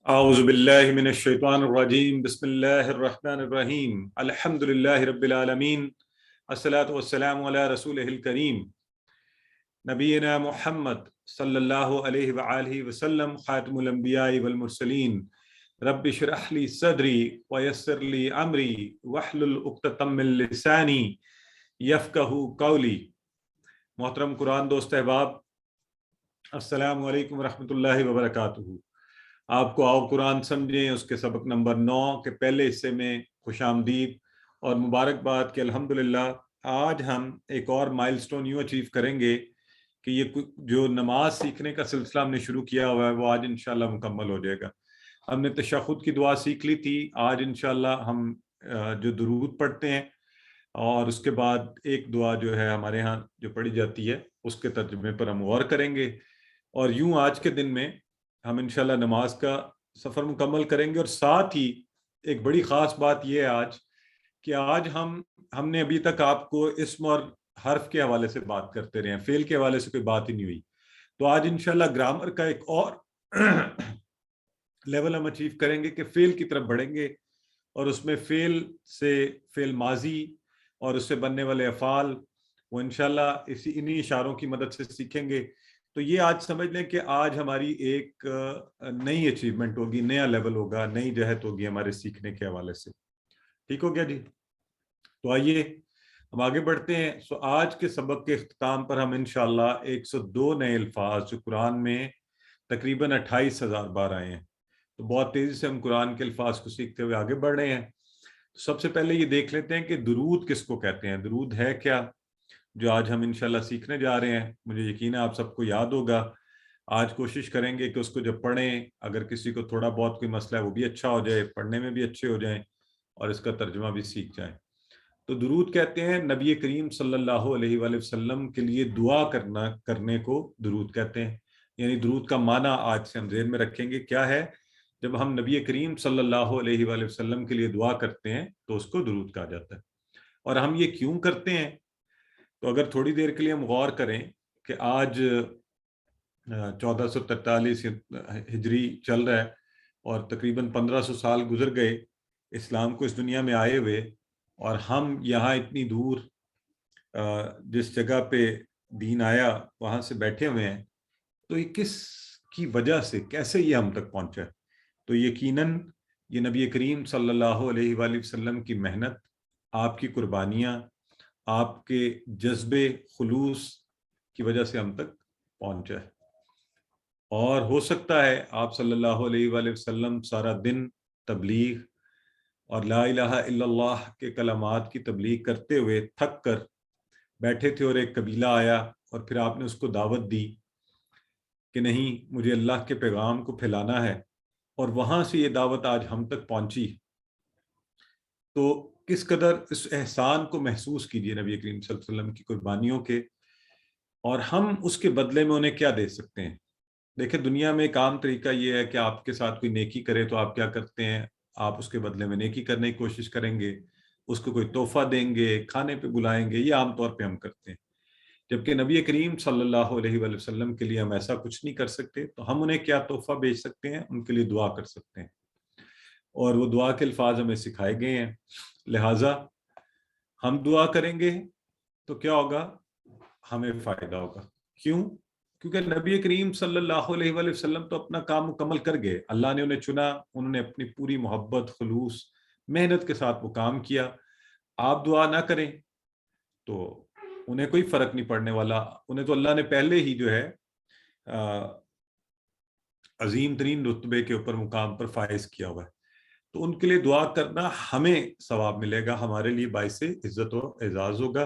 أعوذ بالله من الشيطان الرجيم بسم الله الرحمن الرحيم الحمد لله رب العالمين الصلاة والسلام على رسوله الكريم نبينا محمد صلى الله عليه وآله وسلم خاتم الأنبياء والمرسلين رب اشرح لي صدري ويسر لي أمري واحلل عقدة من لساني يفقهوا قولي محترم قرآن دوست احباب، السلام علیکم ورحمۃ اللہ وبرکاتہ۔ آپ کو آؤ قرآن سمجھیں اس کے سبق نمبر 9 کے پہلے حصے میں خوش آمدید اور مبارکباد کہ الحمدللہ آج ہم ایک اور مائل سٹون یوں اچیو کریں گے کہ یہ جو نماز سیکھنے کا سلسلہ ہم نے شروع کیا ہوا ہے وہ آج انشاءاللہ مکمل ہو جائے گا۔ ہم نے تشہد کی دعا سیکھ لی تھی، آج انشاءاللہ ہم جو درود پڑھتے ہیں اور اس کے بعد ایک دعا جو ہے ہمارے ہاں جو پڑھی جاتی ہے اس کے ترجمے پر ہم غور کریں گے، اور یوں آج کے دن میں ہم انشاءاللہ نماز کا سفر مکمل کریں گے۔ اور ساتھ ہی ایک بڑی خاص بات یہ ہے آج کہ آج ہم نے ابھی تک آپ کو اسم اور حرف کے حوالے سے بات کرتے رہے ہیں، فعل کے حوالے سے کوئی بات ہی نہیں ہوئی، تو آج انشاءاللہ گرامر کا ایک اور لیول ہم اچیو کریں گے کہ فعل کی طرف بڑھیں گے، اور اس میں فعل سے فعل ماضی اور اس سے بننے والے افعال وہ انشاءاللہ انہی اشاروں کی مدد سے سیکھیں گے۔ تو یہ آج سمجھ لیں کہ آج ہماری ایک نئی اچیومنٹ ہوگی، نیا لیول ہوگا، نئی جہت ہوگی ہمارے سیکھنے کے حوالے سے۔ ٹھیک ہو گیا جی؟ تو آئیے ہم آگے بڑھتے ہیں۔ آج کے سبق کے اختتام پر ہم انشاءاللہ 102 نئے الفاظ جو قرآن میں تقریباً 28,000 بار آئے ہیں، تو بہت تیزی سے ہم قرآن کے الفاظ کو سیکھتے ہوئے آگے بڑھ رہے ہیں۔ سب سے پہلے یہ دیکھ لیتے ہیں کہ درود کس کو کہتے ہیں، درود ہے کیا، جو آج ہم انشاءاللہ سیکھنے جا رہے ہیں۔ مجھے یقین ہے آپ سب کو یاد ہوگا، آج کوشش کریں گے کہ اس کو جب پڑھیں، اگر کسی کو تھوڑا بہت کوئی مسئلہ ہے وہ بھی اچھا ہو جائے، پڑھنے میں بھی اچھے ہو جائیں اور اس کا ترجمہ بھی سیکھ جائیں۔ تو درود کہتے ہیں نبی کریم صلی اللہ علیہ وآلہ وسلم کے لیے دعا کرنے کو درود کہتے ہیں۔ یعنی درود کا معنی آج سے ہم ذہن میں رکھیں گے کیا ہے۔ جب ہم نبی کریم صلی اللہ علیہ وآلہ وسلم کے لیے دعا کرتے ہیں تو اس کو درود کہا جاتا ہے۔ اور ہم یہ کیوں کرتے ہیں، تو اگر تھوڑی دیر کے لیے ہم غور کریں کہ آج 1443 ہجری چل رہا ہے اور تقریباً 1500 سال گزر گئے اسلام کو اس دنیا میں آئے ہوئے، اور ہم یہاں اتنی دور جس جگہ پہ دین آیا وہاں سے بیٹھے ہوئے ہیں، تو یہ کس کی وجہ سے، کیسے یہ ہم تک پہنچا ہے؟ تو یقیناً یہ نبی کریم صلی اللہ علیہ وآلہ وسلم کی محنت، آپ کی قربانیاں، آپ کے جذبے خلوص کی وجہ سے ہم تک پہنچا ہے۔ اور ہو سکتا ہے آپ صلی اللہ علیہ وآلہ وسلم سارا دن تبلیغ اور لا الہ الا اللہ کے کلمات کی تبلیغ کرتے ہوئے تھک کر بیٹھے تھے، اور ایک قبیلہ آیا اور پھر آپ نے اس کو دعوت دی کہ نہیں، مجھے اللہ کے پیغام کو پھیلانا ہے، اور وہاں سے یہ دعوت آج ہم تک پہنچی۔ تو کس قدر اس احسان کو محسوس کیجئے نبی کریم صلی اللہ علیہ وسلم کی قربانیوں کے، اور ہم اس کے بدلے میں انہیں کیا دے سکتے ہیں۔ دیکھیں، دنیا میں ایک عام طریقہ یہ ہے کہ آپ کے ساتھ کوئی نیکی کرے تو آپ کیا کرتے ہیں، آپ اس کے بدلے میں نیکی کرنے کی کوشش کریں گے، اس کو کوئی تحفہ دیں گے، کھانے پہ بلائیں گے، یہ عام طور پہ ہم کرتے ہیں۔ جبکہ نبی کریم صلی اللہ علیہ وآلہ وسلم کے لیے ہم ایسا کچھ نہیں کر سکتے، تو ہم انہیں کیا تحفہ بھیج سکتے ہیں، ان کے لیے دعا کر سکتے ہیں، اور وہ دعا کے الفاظ ہمیں سکھائے گئے ہیں۔ لہٰذا ہم دعا کریں گے تو کیا ہوگا، ہمیں فائدہ ہوگا۔ کیوں؟ کیونکہ نبی کریم صلی اللہ علیہ وآلہ وسلم تو اپنا کام مکمل کر گئے، اللہ نے انہیں چنا، انہوں نے اپنی پوری محبت، خلوص، محنت کے ساتھ وہ کام کیا۔ آپ دعا نہ کریں تو انہیں کوئی فرق نہیں پڑنے والا، انہیں تو اللہ نے پہلے ہی جو ہے عظیم ترین رتبے کے اوپر مقام پر فائز کیا ہوا ہے۔ تو ان کے لیے دعا کرنا ہمیں ثواب ملے گا، ہمارے لیے باعث عزت و اعزاز ہوگا۔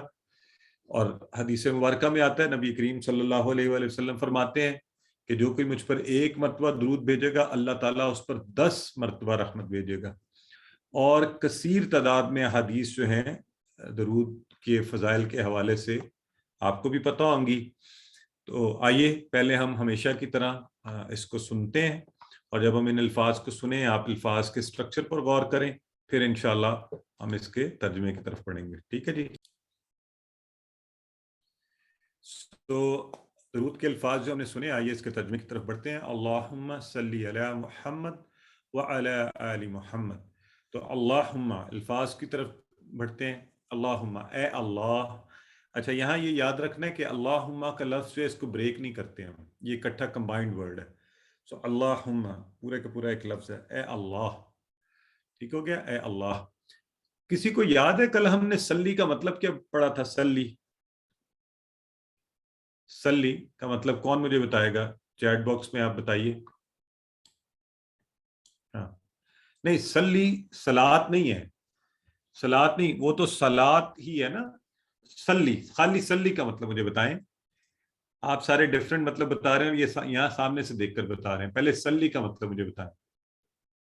اور حدیث مبارکہ میں آتا ہے، نبی کریم صلی اللہ علیہ وآلہ وسلم فرماتے ہیں کہ جو کوئی مجھ پر ایک مرتبہ درود بھیجے گا، اللہ تعالیٰ اس پر 10 مرتبہ رحمت بھیجے گا۔ اور کثیر تعداد میں حدیث جو ہیں درود کے فضائل کے حوالے سے آپ کو بھی پتہ ہوں گی۔ تو آئیے پہلے ہم ہمیشہ کی طرح اس کو سنتے ہیں، اور جب ہم ان الفاظ کو سنیں، آپ الفاظ کے سٹرکچر پر غور کریں، پھر انشاءاللہ ہم اس کے ترجمے کی طرف پڑھیں گے۔ ٹھیک ہے جی؟ تو درود کے الفاظ جو ہم نے سنے، آئیے اس کے ترجمے کی طرف بڑھتے ہیں۔ اللہم صلی علی محمد وعلی آل محمد. تو اللہم الفاظ کی طرف بڑھتے ہیں. اللہم اے اللہ. اچھا یہاں یہ یاد رکھنا ہے کہ اللہم کا لفظ جو ہے اس کو بریک نہیں کرتے ہم, یہ اکٹھا کمبائنڈ ورڈ ہے. سو اللہم پورے کا پورا ایک لفظ ہے, اے اللہ. ٹھیک ہو گیا, اے اللہ. کسی کو یاد ہے کل ہم نے سلی کا مطلب کیا پڑھا تھا؟ سلی, سلی کا مطلب کون مجھے بتائے گا؟ چیٹ باکس میں آپ بتائیے. ہاں نہیں, سلی سلات نہیں ہے, سلات نہیں, وہ تو سلات ہی ہے نا. سلی, خالی سلی کا مطلب مجھے بتائیں. آپ سارے ڈفرینٹ مطلب بتا رہے ہیں, یہ یہاں سامنے سے دیکھ کر بتا رہے ہیں. پہلے سلی کا مطلب مجھے بتائیں.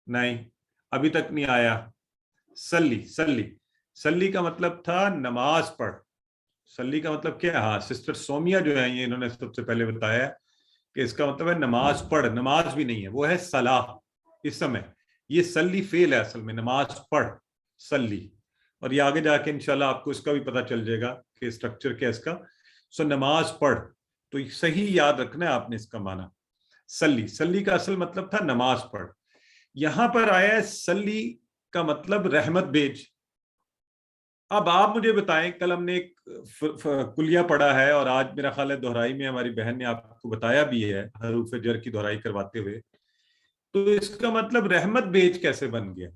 نہیں ابھی تک نہیں آیا. سلی, سلی, سلی کا مطلب تھا نماز پڑھ. سلی کا مطلب کیا ہے؟ ہاں سسٹر سومیا جو ہے یہ انہوں نے سب سے پہلے بتایا کہ اس کا مطلب ہے نماز پڑھ. نماز بھی نہیں ہے, وہ ہے صلاح. اس سمے یہ سلی فعل ہے اصل میں, نماز پڑھ, سلی. اور یہ آگے جا کے انشاءاللہ آپ کو اس کا بھی پتہ چل جائے گا کہ اسٹرکچر کیا ہے اس کا. سو نماز پڑھ, تو صحیح یاد رکھنا ہے آپ نے اس کا معنی. سلی, سلی کا اصل مطلب تھا نماز پڑھ. یہاں پر آیا ہے سلی کا مطلب رحمت بھیج. اب آپ مجھے بتائیں, کل ہم نے ایک کلیہ پڑھا ہے اور آج میرا خیال ہے دہرائی میں ہماری بہن نے آپ کو بتایا بھی ہے حروف جر کی دہرائی کرواتے ہوئے. تو اس کا مطلب رحمت بیج کیسے بن گیا؟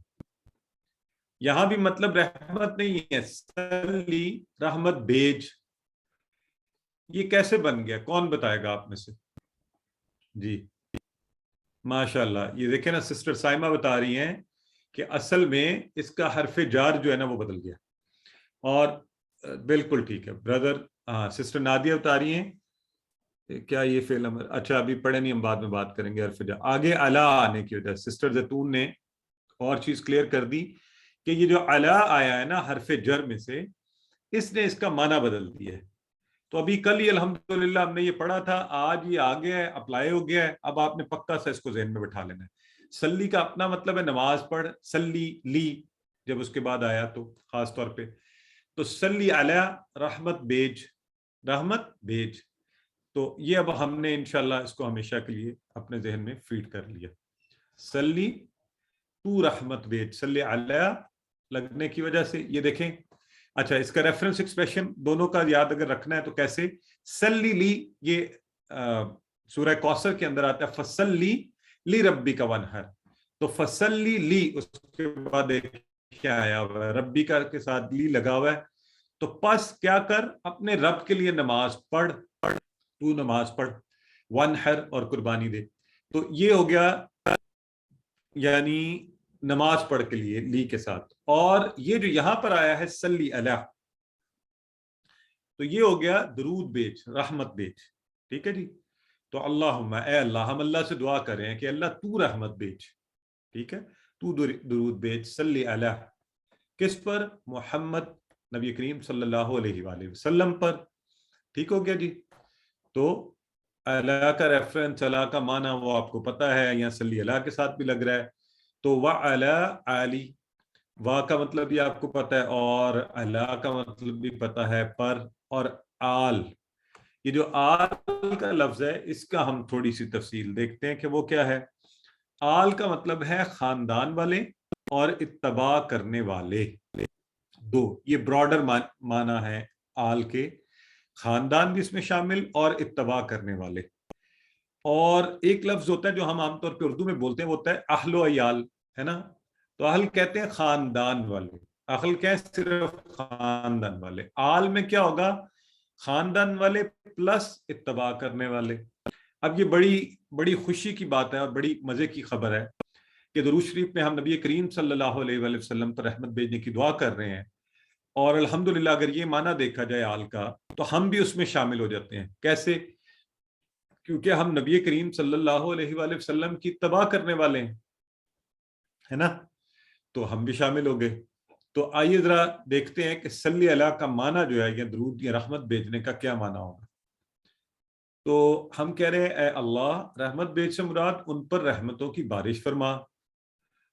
یہاں بھی مطلب رحمت نہیں ہے, سلی رحمت بیج, یہ کیسے بن گیا؟ کون بتائے گا آپ میں سے؟ جی ماشاء اللہ, یہ دیکھیں نا سسٹر سائمہ بتا رہی ہیں کہ اصل میں اس کا حرف جار جو ہے نا وہ بدل گیا. اور بالکل ٹھیک ہے بردر. ہاں سسٹر نادیہ بتا رہی ہیں کیا یہ فعل امر, اچھا ابھی پڑھے نہیں, ہم بعد میں بات کریں گے. حرف جار آگے الا آنے کی وجہ سے سسٹر زیتون نے اور چیز کلیئر کر دی کہ یہ جو الا آیا ہے نا حرف جر میں سے, اس نے اس کا معنی بدل دیا ہے. تو ابھی کل ہی الحمدللہ ہم نے یہ پڑھا تھا, آج یہ آ گیا ہے, اپلائی ہو گیا ہے. اب آپ نے پکا سا اس کو ذہن میں بٹھا لینا ہے. سلی کا اپنا مطلب ہے نماز پڑھ, سلی لی جب اس کے بعد آیا تو خاص طور پہ, تو سلی علی رحمت بیج, رحمت بیج. تو یہ اب ہم نے انشاءاللہ اس کو ہمیشہ کے لیے اپنے ذہن میں فیڈ کر لیا. سلی تو رحمت بیج, سلی علی لگنے کی وجہ سے یہ دیکھیں. اچھا اس کا ریفرنس ایکسپریشن دونوں کا یاد اگر رکھنا ہے تو کیسے؟ سلی لی, یہ سورہ کوثر کے اندر آتا ہے فصلی لی ربی کا ونہر. تو فصلی لی اس کے بعد کیا آیا ہوا ہے؟ ربی کا کے ساتھ لی لگا ہوا ہے. تو پس کیا کر, اپنے رب کے لیے نماز پڑھ, تو نماز پڑھ, ونہر اور قربانی دے. تو یہ ہو گیا یعنی نماز پڑھ کے لیے لی کے ساتھ. اور یہ جو یہاں پر آیا ہے سلی علیہ, تو یہ ہو گیا درود بیچ, رحمت بیچ. ٹھیک ہے جی. تو اللہم اے اللہ, ہم اللہ سے دعا کر رہے ہیں کہ اللہ تو رحمت بیچ, ٹھیک ہے, تو درود بیچ, سلی علیہ کس پر؟ محمد نبی کریم صلی اللہ علیہ وآلہ وسلم پر. ٹھیک ہو گیا جی. تو اللہ کا ریفرنس, اللہ کا معنی وہ آپ کو پتا ہے, یہاں صلی اللہ کے ساتھ بھی لگ رہا ہے. تو وعلی آلی, وا کا مطلب بھی آپ کو پتا ہے, اور اللہ کا مطلب بھی پتا ہے, پر, اور آل. یہ جو آل کا لفظ ہے اس کا ہم تھوڑی سی تفصیل دیکھتے ہیں کہ وہ کیا ہے. آل کا مطلب ہے خاندان والے اور اتباع کرنے والے, دو. یہ براڈر معنی ہے آل کے, خاندان بھی اس میں شامل اور اتباع کرنے والے. اور ایک لفظ ہوتا ہے جو ہم عام طور پہ اردو میں بولتے ہیں, وہ ہوتا ہے اہل و عیال, ہے نا. تو اہل کہتے ہیں خاندان والے, اہل کیا ہے صرف خاندان والے. آل میں کیا ہوگا؟ خاندان والے پلس اتباع کرنے والے. اب یہ بڑی خوشی کی بات ہے اور بڑی مزے کی خبر ہے کہ درود شریف میں ہم نبی کریم صلی اللہ علیہ وآلہ وسلم پر رحمت بھیجنے کی دعا کر رہے ہیں, اور الحمدللہ اگر یہ معنی دیکھا جائے آل کا تو ہم بھی اس میں شامل ہو جاتے ہیں. کیسے؟ کیونکہ ہم نبی کریم صلی اللہ علیہ وآلہ وسلم کی اتباع کرنے والے ہیں, ہے نا, تو ہم بھی شامل ہو گئے. تو آئیے ذرا دیکھتے ہیں کہ صلی اللہ کا معنی جو ہے, یا درود یا رحمت بھیجنے کا کیا معنی ہوگا. تو ہم کہہ رہے ہیں اے اللہ, رحمت بھیج سے مراد ان پر رحمتوں کی بارش فرما,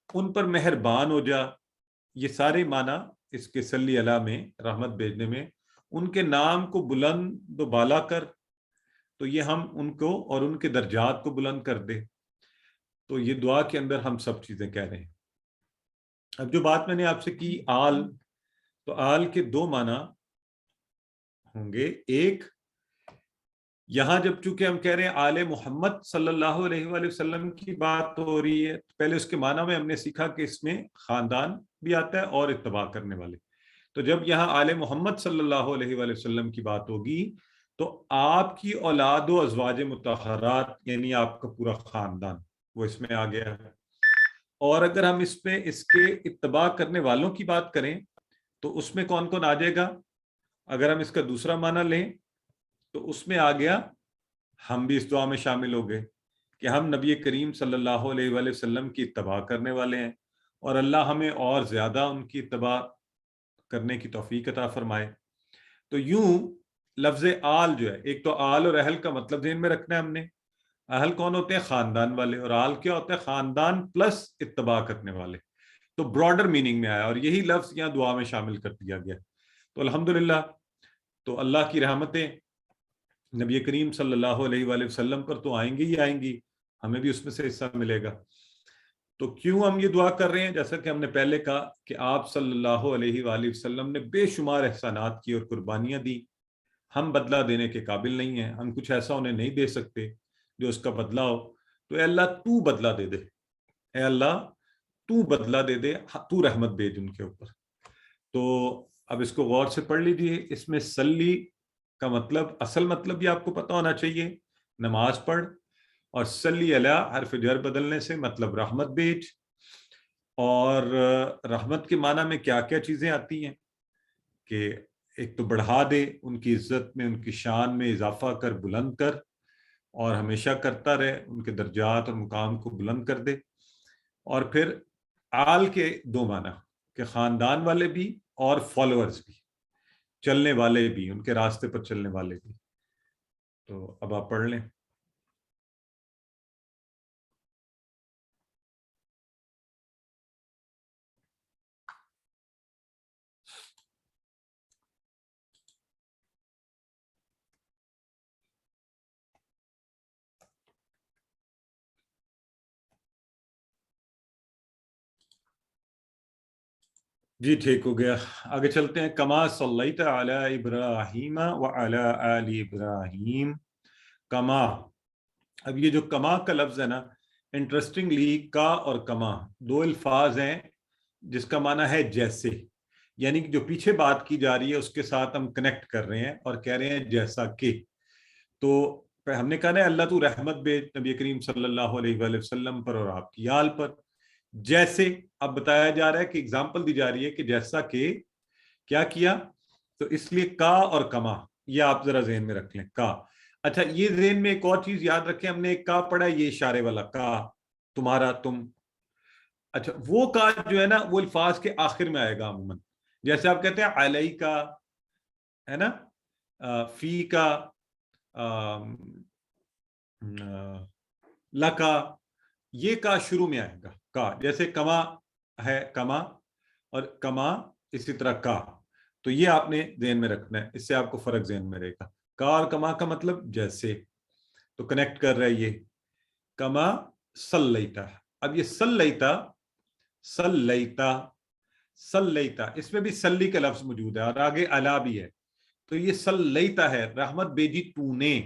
ان پر مہربان ہو جا. یہ سارے معنی اس کے صلی اللہ میں, رحمت بھیجنے میں, ان کے نام کو بلند و بالا کر, تو یہ ہم ان کو اور ان کے درجات کو بلند کر دے. تو یہ دعا کے اندر ہم سب چیزیں کہہ رہے ہیں. اب جو بات میں نے آپ سے کی آل، تو آل کے دو معنی ہوں گے. ایک، یہاں جب چونکہ ہم کہہ رہے ہیں آل محمد صلی اللہ علیہ وآلہ وسلم کی بات ہو رہی ہے، پہلے اس کے معنی میں ہم نے سیکھا کہ اس میں خاندان بھی آتا ہے اور اتباع کرنے والے. تو جب یہاں آل محمد صلی اللہ علیہ وآلہ وسلم کی بات ہوگی تو آپ کی اولاد و ازواج مطہرات یعنی آپ کا پورا خاندان وہ اس میں آ گیا ہے. اور اگر ہم اس میں اس کے اتباع کرنے والوں کی بات کریں تو اس میں کون کون آ جائے گا؟ اگر ہم اس کا دوسرا معنی لیں تو اس میں آ گیا ہم بھی اس دعا میں شامل ہو گئے کہ ہم نبی کریم صلی اللہ علیہ وآلہ وسلم کی اتباع کرنے والے ہیں، اور اللہ ہمیں اور زیادہ ان کی اتباع کرنے کی توفیق عطا فرمائے. تو یوں لفظ آل جو ہے، ایک تو آل اور اہل کا مطلب ذہن میں رکھنا ہے ہم نے. اہل کون ہوتے ہیں؟ خاندان والے. اور آل کیا ہوتا ہے؟ خاندان پلس اتباع کرنے والے. تو براڈر میننگ میں آیا اور یہی لفظ یہاں دعا میں شامل کر دیا گیا. تو الحمدللہ، تو اللہ کی رحمتیں نبی کریم صلی اللہ علیہ وآلہ وسلم پر تو آئیں گی ہی آئیں گی، ہمیں بھی اس میں سے حصہ ملے گا. تو کیوں ہم یہ دعا کر رہے ہیں؟ جیسا کہ ہم نے پہلے کہا کہ آپ صلی اللہ علیہ وآلہ وسلم نے بے شمار احسانات کی اور قربانیاں دی. ہم بدلہ دینے کے قابل نہیں ہیں، ہم کچھ ایسا انہیں نہیں دے سکتے جو اس کا بدلہ ہو. تو اے اللہ تو بدلہ دے دے، اے اللہ تو بدلہ دے دے، تو رحمت بھیج ان کے اوپر. تو اب اس کو غور سے پڑھ لیجیے. اس میں صلی کا مطلب، اصل مطلب بھی آپ کو پتہ ہونا چاہیے، نماز پڑھ. اور صلی علی حرف جر بدلنے سے مطلب رحمت بھیج. اور رحمت کے معنی میں کیا کیا چیزیں آتی ہیں کہ ایک تو بڑھا دے، ان کی عزت میں، ان کی شان میں اضافہ کر، بلند کر، اور ہمیشہ کرتا رہے، ان کے درجات اور مقام کو بلند کر دے. اور پھر آل کے دو معنی کہ خاندان والے بھی اور فالوورز بھی، چلنے والے بھی، ان کے راستے پر چلنے والے بھی. تو اب آپ پڑھ لیں. جی ٹھیک ہو گیا. آگے چلتے ہیں. کما صلیت علی ابراہیم وعلی آل ابراہیم. کما، اب یہ جو کما کا لفظ ہے نا، انٹرسٹنگلی کا اور کما دو الفاظ ہیں جس کا معنی ہے جیسے، یعنی کہ جو پیچھے بات کی جا رہی ہے اس کے ساتھ ہم کنیکٹ کر رہے ہیں اور کہہ رہے ہیں جیسا کہ. تو ہم نے کہا نا اللہ تو رحمت بھیج نبی کریم صلی اللہ علیہ وآلہ وسلم پر اور آپ کی آل پر. جیسے اب بتایا جا رہا ہے کہ اگزامپل دی جا رہی ہے کہ جیسا کہ کیا کیا. تو اس لیے کا اور کما یہ آپ ذرا ذہن میں رکھ لیں. کا، اچھا یہ ذہن میں ایک اور چیز یاد رکھیں، ہم نے ایک کا پڑھا یہ اشارے والا کا، تمہارا، تم. اچھا وہ کا جو ہے نا وہ الفاظ کے آخر میں آئے گا عموماً. جیسے آپ کہتے ہیں علیہ کا، ہے نا، فی کا، لکا، یہ کا شروع میں آئے گا. کا جیسے کما ہے، کما، اور کما اسی طرح کا. تو یہ آپ نے ذہن میں رکھنا ہے، اس سے آپ کو فرق ذہن میں رہے گا. کا اور کما کا مطلب جیسے، تو کنیکٹ کر رہا ہے یہ. کما صلیتا، اب یہ صلیتا، صلیتا، صلیتا، اس میں بھی صلی کا لفظ موجود ہے اور آگے علا بھی ہے. تو یہ صلیتا ہے، رحمت بھیجی تو نے.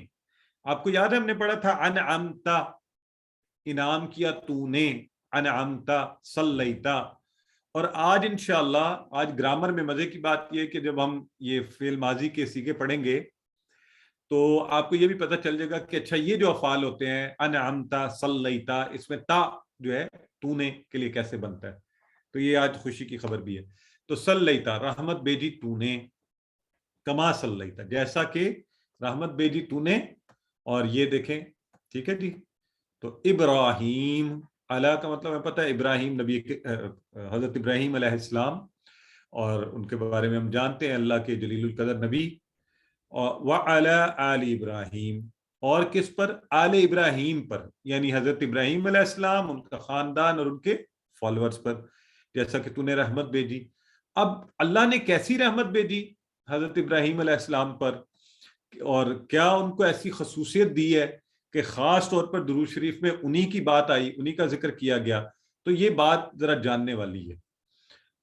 آپ کو یاد ہے ہم نے پڑھا تھا انعمتا، انعام کیا تو نے، انعمتا، صلیتا. اور آج انشاءاللہ، آج گرامر میں مزے کی بات یہ ہے کہ جب ہم یہ فعل ماضی کے صیغے پڑھیں گے تو آپ کو یہ بھی پتہ چل جائے گا کہ اچھا یہ جو افعال ہوتے ہیں انعمتا، صلیتا، اس میں تا جو ہے تو نے کے لیے کیسے بنتا ہے. تو یہ آج خوشی کی خبر بھی ہے. تو صلیتا، رحمت بھیجی تو نے. کما صلیتا، جیسا کہ رحمت بھیجی تو نے. اور یہ دیکھیں، ٹھیک ہے جی. تو ابراہیم، اللہ کا مطلب ہے پتہ ہے، ابراہیم نبی، حضرت ابراہیم علیہ السلام، اور ان کے بارے میں ہم جانتے ہیں اللہ کے جلیل القدر نبی. وعلی آل ابراہیم، اور کس پر؟ آل ابراہیم پر، یعنی حضرت ابراہیم علیہ السلام، ان کا خاندان اور ان کے فالورز پر، جیسا کہ تو نے رحمت بھیجی. اب اللہ نے کیسی رحمت بھیجی حضرت ابراہیم علیہ السلام پر، اور کیا ان کو ایسی خصوصیت دی ہے کہ خاص طور پر درود شریف میں انہی کی بات آئی, انہی کا ذکر کیا گیا, تو یہ بات ذرا جاننے والی ہے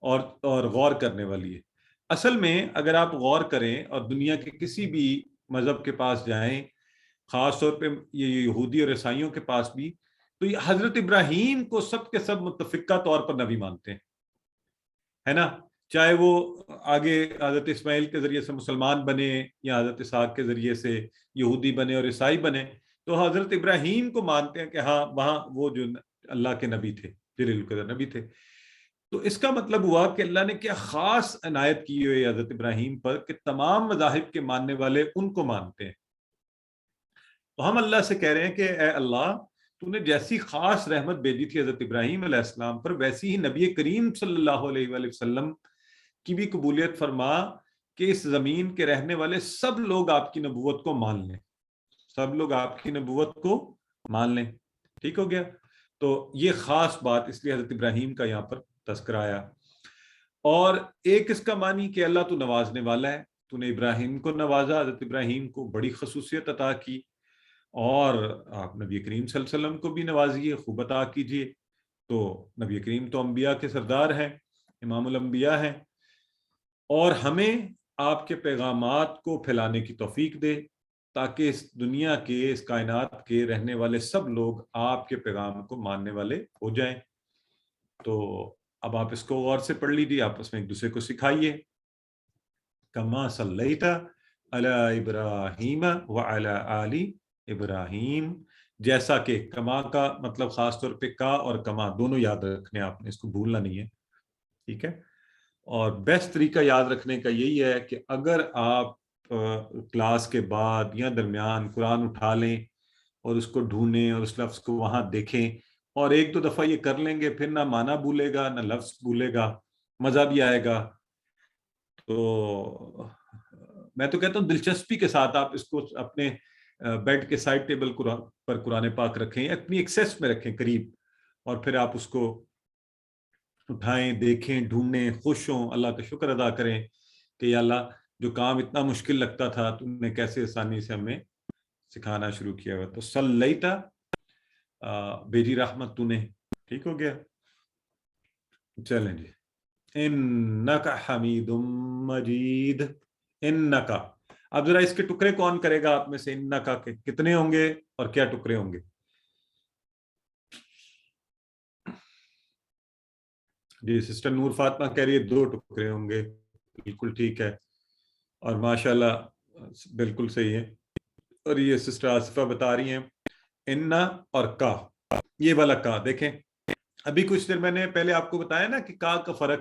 اور غور کرنے والی ہے. اصل میں اگر آپ غور کریں اور دنیا کے کسی بھی مذہب کے پاس جائیں, خاص طور پہ یہ یہودی اور عیسائیوں کے پاس بھی, تو یہ حضرت ابراہیم کو سب کے سب متفقہ طور پر نبی مانتے ہیں, ہے نا. چاہے وہ آگے حضرت اسماعیل کے ذریعے سے مسلمان بنے یا حضرت اسحاق کے ذریعے سے یہودی بنے اور عیسائی بنے, تو حضرت ابراہیم کو مانتے ہیں کہ ہاں وہاں وہ جو اللہ کے نبی تھے, جلیل القدر نبی تھے. تو اس کا مطلب ہوا کہ اللہ نے کیا خاص عنایت کی ہوئی حضرت ابراہیم پر کہ تمام مذاہب کے ماننے والے ان کو مانتے ہیں. تو ہم اللہ سے کہہ رہے ہیں کہ اے اللہ, تو نے جیسی خاص رحمت بھیجی تھی حضرت ابراہیم علیہ السلام پر, ویسی ہی نبی کریم صلی اللہ علیہ وآلہ وسلم کی بھی قبولیت فرما کہ اس زمین کے رہنے والے سب لوگ آپ کی نبوت کو مان لیں, سب لوگ آپ کی نبوت کو مان لیں. ٹھیک ہو گیا. تو یہ خاص بات اس لیے حضرت ابراہیم کا یہاں پر تذکرہ آیا. اور ایک اس کا معنی کہ اللہ تو نوازنے والا ہے, تو نے ابراہیم کو نوازا, حضرت ابراہیم کو بڑی خصوصیت عطا کی, اور آپ نبی کریم صلی اللہ علیہ وسلم کو بھی نوازیے, خوب عطا کیجیے. تو نبی کریم تو انبیاء کے سردار ہیں, امام الانبیاء ہیں, اور ہمیں آپ کے پیغامات کو پھیلانے کی توفیق دے تاکہ اس دنیا کے, اس کائنات کے رہنے والے سب لوگ آپ کے پیغام کو ماننے والے ہو جائیں. تو اب آپ اس کو غور سے پڑھ لیجیے, آپس میں ایک دوسرے کو سکھائیے. کما صلیت علی ابراہیم وعلی آل ابراہیم, جیسا کہ, کما کا مطلب خاص طور پہ کا اور کما دونوں یاد رکھنے, آپ نے اس کو بھولنا نہیں ہے. ٹھیک ہے. اور بیسٹ طریقہ یاد رکھنے کا یہی ہے کہ اگر آپ کلاس کے بعد یا درمیان قرآن اٹھا لیں اور اس کو ڈھونڈیں اور اس لفظ کو وہاں دیکھیں, اور ایک دو دفعہ یہ کر لیں گے, پھر نہ معنی بھولے گا نہ لفظ بھولے گا, مزہ بھی آئے گا. تو میں تو کہتا ہوں دلچسپی کے ساتھ آپ اس کو اپنے بیڈ کے سائڈ ٹیبل پر قرآن پاک رکھیں, اپنی ایکسیس میں رکھیں قریب, اور پھر آپ اس کو اٹھائیں, دیکھیں, ڈھونڈیں, خوش ہوں, اللہ کا شکر ادا کریں کہ یا اللہ جو کام اتنا مشکل لگتا تھا تم نے کیسے آسانی سے ہمیں سکھانا شروع کیا ہوا. تو صلیتا, بیجی رحمت تو نے. ٹھیک ہو گیا. چلیں جی. انکا حمید مجید. انکا, اب ذرا اس کے ٹکڑے کون کرے گا آپ میں سے؟ انکا کے کتنے ہوں گے اور کیا ٹکڑے ہوں گے؟ جی سسٹر نور فاطمہ کہہ رہی ہے 2 ٹکڑے ہوں گے. بالکل ٹھیک ہے, اور ماشاءاللہ بالکل صحیح ہے. اور یہ سسٹر آصفہ بتا رہی ہیں انا اور کا, یہ والا کا دیکھیں, ابھی کچھ دیر میں نے پہلے آپ کو بتایا نا کہ کا فرق,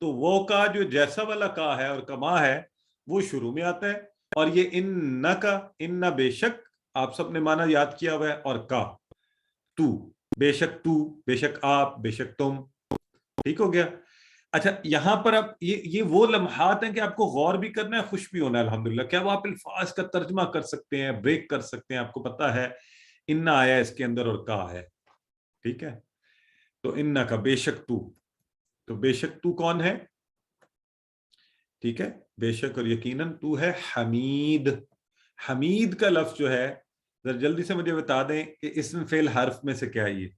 تو وہ کا جو جیسا والا کا ہے اور کما ہے وہ شروع میں آتا ہے, اور یہ ان کا, ان بے شک, آپ سب نے معنی یاد کیا ہوا ہے, اور کا تو, بے شک تو, بے شک آپ, بے شک تم. ٹھیک ہو گیا. اچھا یہاں پر اب یہ وہ لمحات ہیں کہ آپ کو غور بھی کرنا ہے, خوش بھی ہونا ہے الحمدللہ. کیا وہ آپ الفاظ کا ترجمہ کر سکتے ہیں, بریک کر سکتے ہیں؟ آپ کو پتا ہے ان آیا اس کے اندر اور کا ہے. ٹھیک ہے. تو ان کا بے شک تو بے شک تو کون ہے؟ ٹھیک ہے, بے شک اور یقیناً تو ہے حمید. حمید کا لفظ جو ہے ذرا جلدی سے مجھے بتا دیں کہ اسم فعل حرف میں سے کیا ہے؟ یہ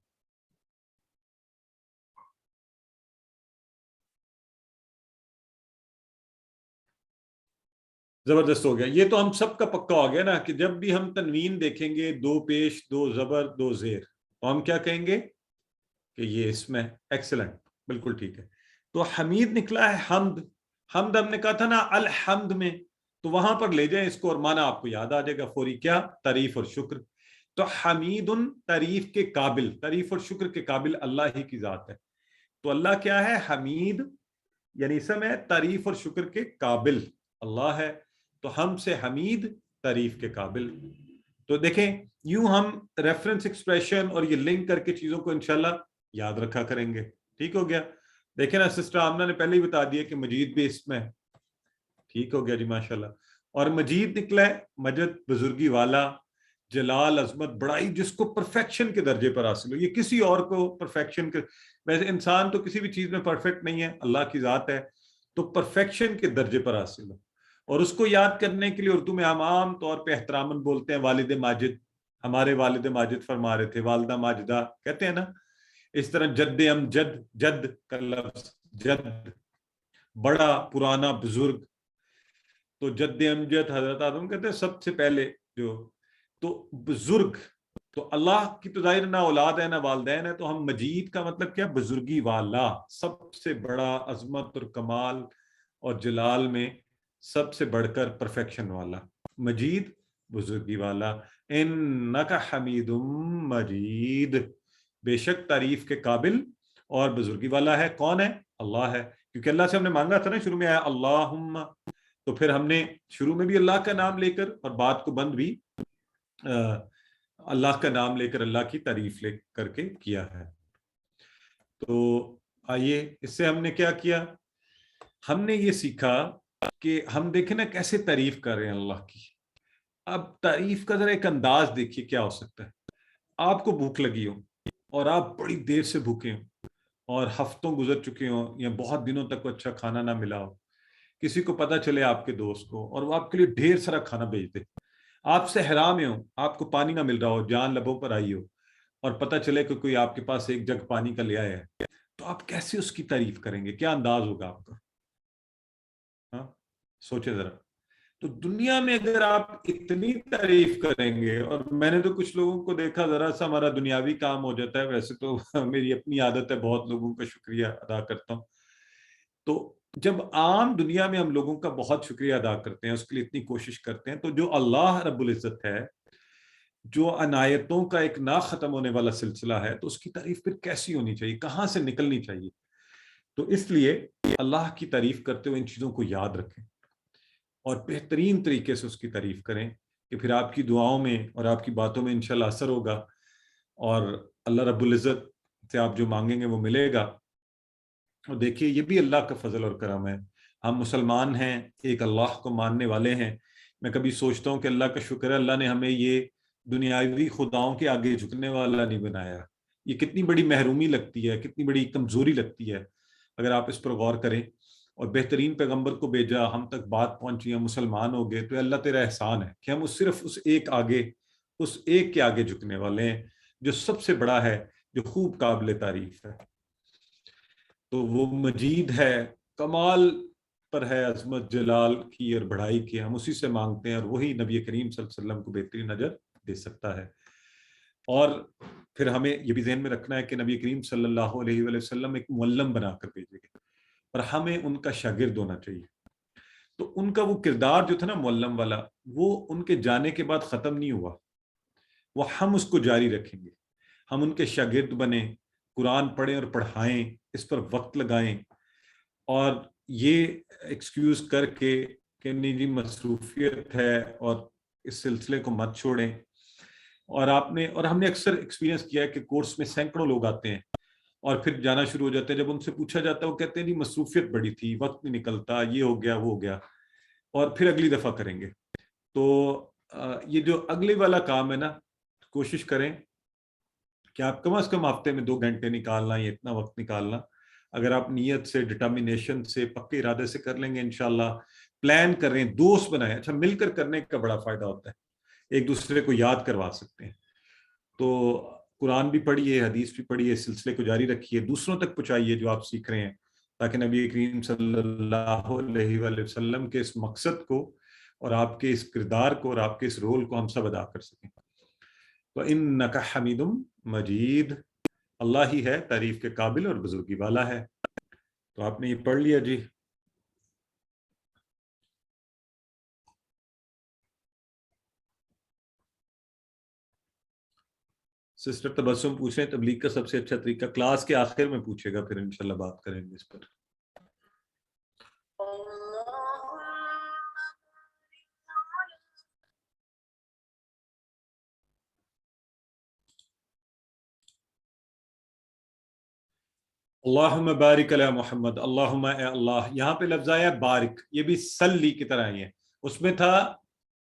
زبردست ہو گیا. یہ تو ہم سب کا پکا ہو گیا نا کہ جب بھی ہم تنوین دیکھیں گے, 2 پیش 2 زبر 2 زیر, تو ہم کیا کہیں گے کہ یہ اسم ہے. ایکسلنٹ, بالکل ٹھیک ہے. تو حمید نکلا ہے حمد. حمد ہم نے کہا تھا نا الحمد میں, تو وہاں پر لے جائیں اس کو اور معنی آپ کو یاد آ جائے گا فوری, کیا؟ تعریف اور شکر. تو حمید تعریف کے قابل, تعریف اور شکر کے قابل اللہ ہی کی ذات ہے. تو اللہ کیا ہے؟ حمید, یعنی اسم ہے, تعریف اور شکر کے قابل اللہ ہے. تو ہم سے حمید تعریف کے قابل. تو دیکھیں یوں ہم ریفرنس ایکسپریشن اور یہ لنک کر کے چیزوں کو انشاءاللہ یاد رکھا کریں گے. ٹھیک ہو گیا. دیکھیں نا سسٹر آمنہ نے پہلے ہی بتا دیا کہ مجید بھی اسم ہے. ٹھیک ہو گیا جی ماشاءاللہ. اور مجید نکلا ہے مجد, بزرگی والا, جلال, عظمت, بڑائی, جس کو پرفیکشن کے درجے پر حاصل ہو. یہ کسی اور کو پرفیکشن کے, ویسے انسان تو کسی بھی چیز میں پرفیکٹ نہیں ہے, اللہ کی ذات ہے تو پرفیکشن کے درجے پر حاصل ہو. اور اس کو یاد کرنے کے لیے اردو میں عام طور پہ احتراماً بولتے ہیں والد ماجد. ہمارے والد ماجد فرما رہے تھے، والدہ ماجدہ کہتے ہیں نا، اس طرح جد امجد، جد کا لفظ جد، بڑا پرانا بزرگ، تو جد امجد حضرت آدم کہتے ہیں سب سے پہلے جو، تو بزرگ، تو اللہ کی تو ظاہر نہ اولاد ہے نہ والدین ہے، تو ہم مجید کا مطلب کیا؟ بزرگی والا، سب سے بڑا عظمت اور کمال اور جلال میں سب سے بڑھ کر پرفیکشن والا، مجید بزرگی والا، انک حمید مجید، بے شک تعریف کے قابل اور بزرگی والا ہے۔ کون ہے؟ اللہ ہے، کیونکہ اللہ سے ہم نے مانگا تھا نا، شروع میں آیا اللہم، تو پھر ہم نے شروع میں بھی اللہ کا نام لے کر اور بات کو بند بھی اللہ کا نام لے کر اللہ کی تعریف لے کر کے کیا ہے۔ تو آئیے اس سے ہم نے کیا کیا؟ ہم نے یہ سیکھا کہ ہم دیکھیں نا کیسے تعریف کر رہے ہیں اللہ کی۔ اب تعریف کا ذرا ایک انداز دیکھیے کیا ہو سکتا ہے۔ آپ کو بھوک لگی ہو اور آپ بڑی دیر سے بھوکے ہوں اور ہفتوں گزر چکے ہوں یا بہت دنوں تک اچھا کھانا نہ ملا ہو، کسی کو پتہ چلے آپ کے دوست کو، اور وہ آپ کے لیے ڈھیر سارا کھانا بھیج دے، آپ صحرا میں ہو، آپ کو پانی نہ مل رہا ہو، جان لبوں پر آئی ہو، اور پتہ چلے کہ کوئی آپ کے پاس ایک جگ پانی کا لے آیا ہے، تو آپ کیسے اس کی تعریف کریں گے؟ کیا انداز ہوگا آپ کا؟ ہاں سوچے ذرا۔ تو دنیا میں اگر آپ اتنی تعریف کریں گے، اور میں نے تو کچھ لوگوں کو دیکھا ذرا سا ہمارا دنیاوی کام ہو جاتا ہے، ویسے تو میری اپنی عادت ہے بہت لوگوں کا شکریہ ادا کرتا ہوں، تو جب عام دنیا میں ہم لوگوں کا بہت شکریہ ادا کرتے ہیں، اس کے لیے اتنی کوشش کرتے ہیں، تو جو اللہ رب العزت ہے، جو عنایتوں کا ایک نہ ختم ہونے والا سلسلہ ہے، تو اس کی تعریف پھر کیسی ہونی چاہیے، کہاں سے نکلنی چاہیے؟ تو اس لیے اللہ کی تعریف کرتے ہوئے ان چیزوں کو یاد رکھیں اور بہترین طریقے سے اس کی تعریف کریں، کہ پھر آپ کی دعاؤں میں اور آپ کی باتوں میں انشاءاللہ اثر ہوگا، اور اللہ رب العزت سے آپ جو مانگیں گے وہ ملے گا۔ اور دیکھیے یہ بھی اللہ کا فضل اور کرم ہے، ہم مسلمان ہیں، ایک اللہ کو ماننے والے ہیں، میں کبھی سوچتا ہوں کہ اللہ کا شکر ہے اللہ نے ہمیں یہ دنیاوی خداؤں کے آگے جھکنے والا نہیں بنایا۔ یہ کتنی بڑی محرومی لگتی ہے، کتنی بڑی کمزوری لگتی ہے اگر آپ اس پر غور کریں، اور بہترین پیغمبر کو بھیجا، ہم تک بات پہنچی، ہم مسلمان ہو گئے، تو اللہ تیرا احسان ہے کہ ہم صرف اس ایک کے آگے جھکنے والے ہیں جو سب سے بڑا ہے، جو خوب قابل تعریف ہے۔ تو وہ مجید ہے، کمال پر ہے، عظمت جلال کی اور بڑائی کی، ہم اسی سے مانگتے ہیں، اور وہی نبی کریم صلی اللہ علیہ وسلم کو بہترین نظر دے سکتا ہے۔ اور پھر ہمیں یہ بھی ذہن میں رکھنا ہے کہ نبی کریم صلی اللہ علیہ وآلہ وسلم ایک معلم بنا کر بھیجے گئے، اور ہمیں ان کا شاگرد ہونا چاہیے۔ تو ان کا وہ کردار جو تھا نا معلم والا، وہ ان کے جانے کے بعد ختم نہیں ہوا، وہ ہم اس کو جاری رکھیں گے، ہم ان کے شاگرد بنیں، قرآن پڑھیں اور پڑھائیں، اس پر وقت لگائیں، اور یہ ایکسکیوز کر کے کہ نہیں جی مصروفیت ہے اور اس سلسلے کو مت چھوڑیں۔ اور ہم نے اکثر ایکسپیرینس کیا ہے کہ کورس میں سینکڑوں لوگ آتے ہیں اور پھر جانا شروع ہو جاتے ہیں، جب ان سے پوچھا جاتا ہے وہ کہتے ہیں جی مصروفیت بڑی تھی، وقت نہیں نکلتا، یہ ہو گیا وہ ہو گیا، اور پھر اگلی دفعہ کریں گے۔ تو یہ جو اگلے والا کام ہے نا، کوشش کریں کہ آپ کم از کم ہفتے میں 2 گھنٹے نکالنا، یا اتنا وقت نکالنا، اگر آپ نیت سے، ڈٹرمینیشن سے، پکے ارادے سے کر لیں گے انشاءاللہ، پلان کریں، دوست بنائیں۔ اچھا مل کر کرنے کا بڑا فائدہ ہوتا ہے، ایک دوسرے کو یاد کروا سکتے ہیں۔ تو قرآن بھی پڑھیے، حدیث بھی پڑھیے، سلسلے کو جاری رکھیے، دوسروں تک پہنچائیے جو آپ سیکھ رہے ہیں، تاکہ نبی کریم صلی اللہ علیہ وآلہ وسلم کے اس مقصد کو اور آپ کے اس کردار کو اور آپ کے اس رول کو ہم سب ادا کر سکیں۔ تو انک حمید مجید، اللہ ہی ہے تعریف کے قابل اور بزرگی والا ہے۔ تو آپ نے یہ پڑھ لیا جی۔ سسٹر تبسم پوچھ رہے ہیں تبلیغ کا سب سے اچھا طریقہ، کلاس کے آخر میں پوچھے گا، پھر انشاءاللہ بات کریں گے اس پر۔ اللہم بارک علی محمد، اللہم اے اللہ، یہاں پہ لفظ آیا بارک، یہ بھی سلی کی طرح ہی ہے، اس میں تھا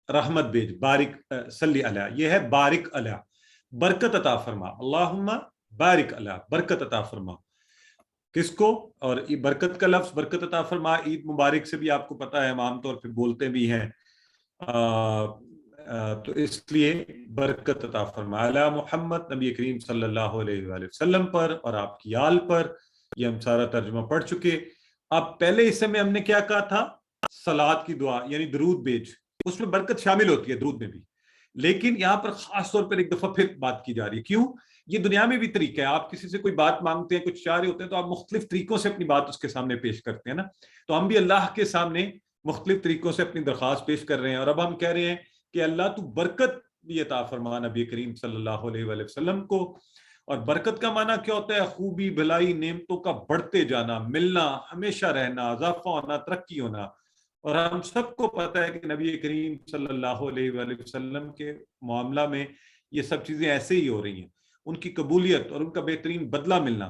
رحمت بیج، بارک سلی علی، یہ ہے بارک علی، برکت عطا فرما، اللہم بارک علی، برکت عطا فرما، کس کو؟ اور برکت کا لفظ، برکت عطا فرما، عید مبارک سے بھی آپ کو پتا ہے، ہم عام طور پہ بولتے بھی ہیں، تو اس لیے برکت عطا فرما علی محمد نبی کریم صلی اللہ علیہ وآلہ وسلم پر اور آپ کی آل پر. یہ ہم سارا ترجمہ پڑھ چکے. اب پہلے حصے میں ہم نے کیا کہا تھا؟ صلوات کی دعا یعنی درود بھیج، اس میں برکت شامل ہوتی ہے درود میں بھی، لیکن یہاں پر خاص طور پر ایک دفعہ پھر بات کی جا رہی ہے. کیوں؟ یہ دنیا میں بھی طریقہ ہے، آپ کسی سے کوئی بات مانگتے ہیں، کچھ چاہ رہے ہوتے ہیں، تو آپ مختلف طریقوں سے اپنی بات اس کے سامنے پیش کرتے ہیں نا. تو ہم بھی اللہ کے سامنے مختلف طریقوں سے اپنی درخواست پیش کر رہے ہیں، اور اب ہم کہہ رہے ہیں کہ اللہ تو برکت بھی عطا فرما نبی کریم صلی اللہ علیہ وآلہ وسلم کو. اور برکت کا معنی کیا ہوتا ہے؟ خوبی، بھلائی، نعمتوں کا بڑھتے جانا، ملنا، ہمیشہ رہنا، اضافہ ہونا، ترقی ہونا. اور ہم سب کو پتہ ہے کہ نبی کریم صلی اللہ علیہ وآلہ وسلم کے معاملہ میں یہ سب چیزیں ایسے ہی ہو رہی ہیں. ان کی قبولیت اور ان کا بہترین بدلہ ملنا.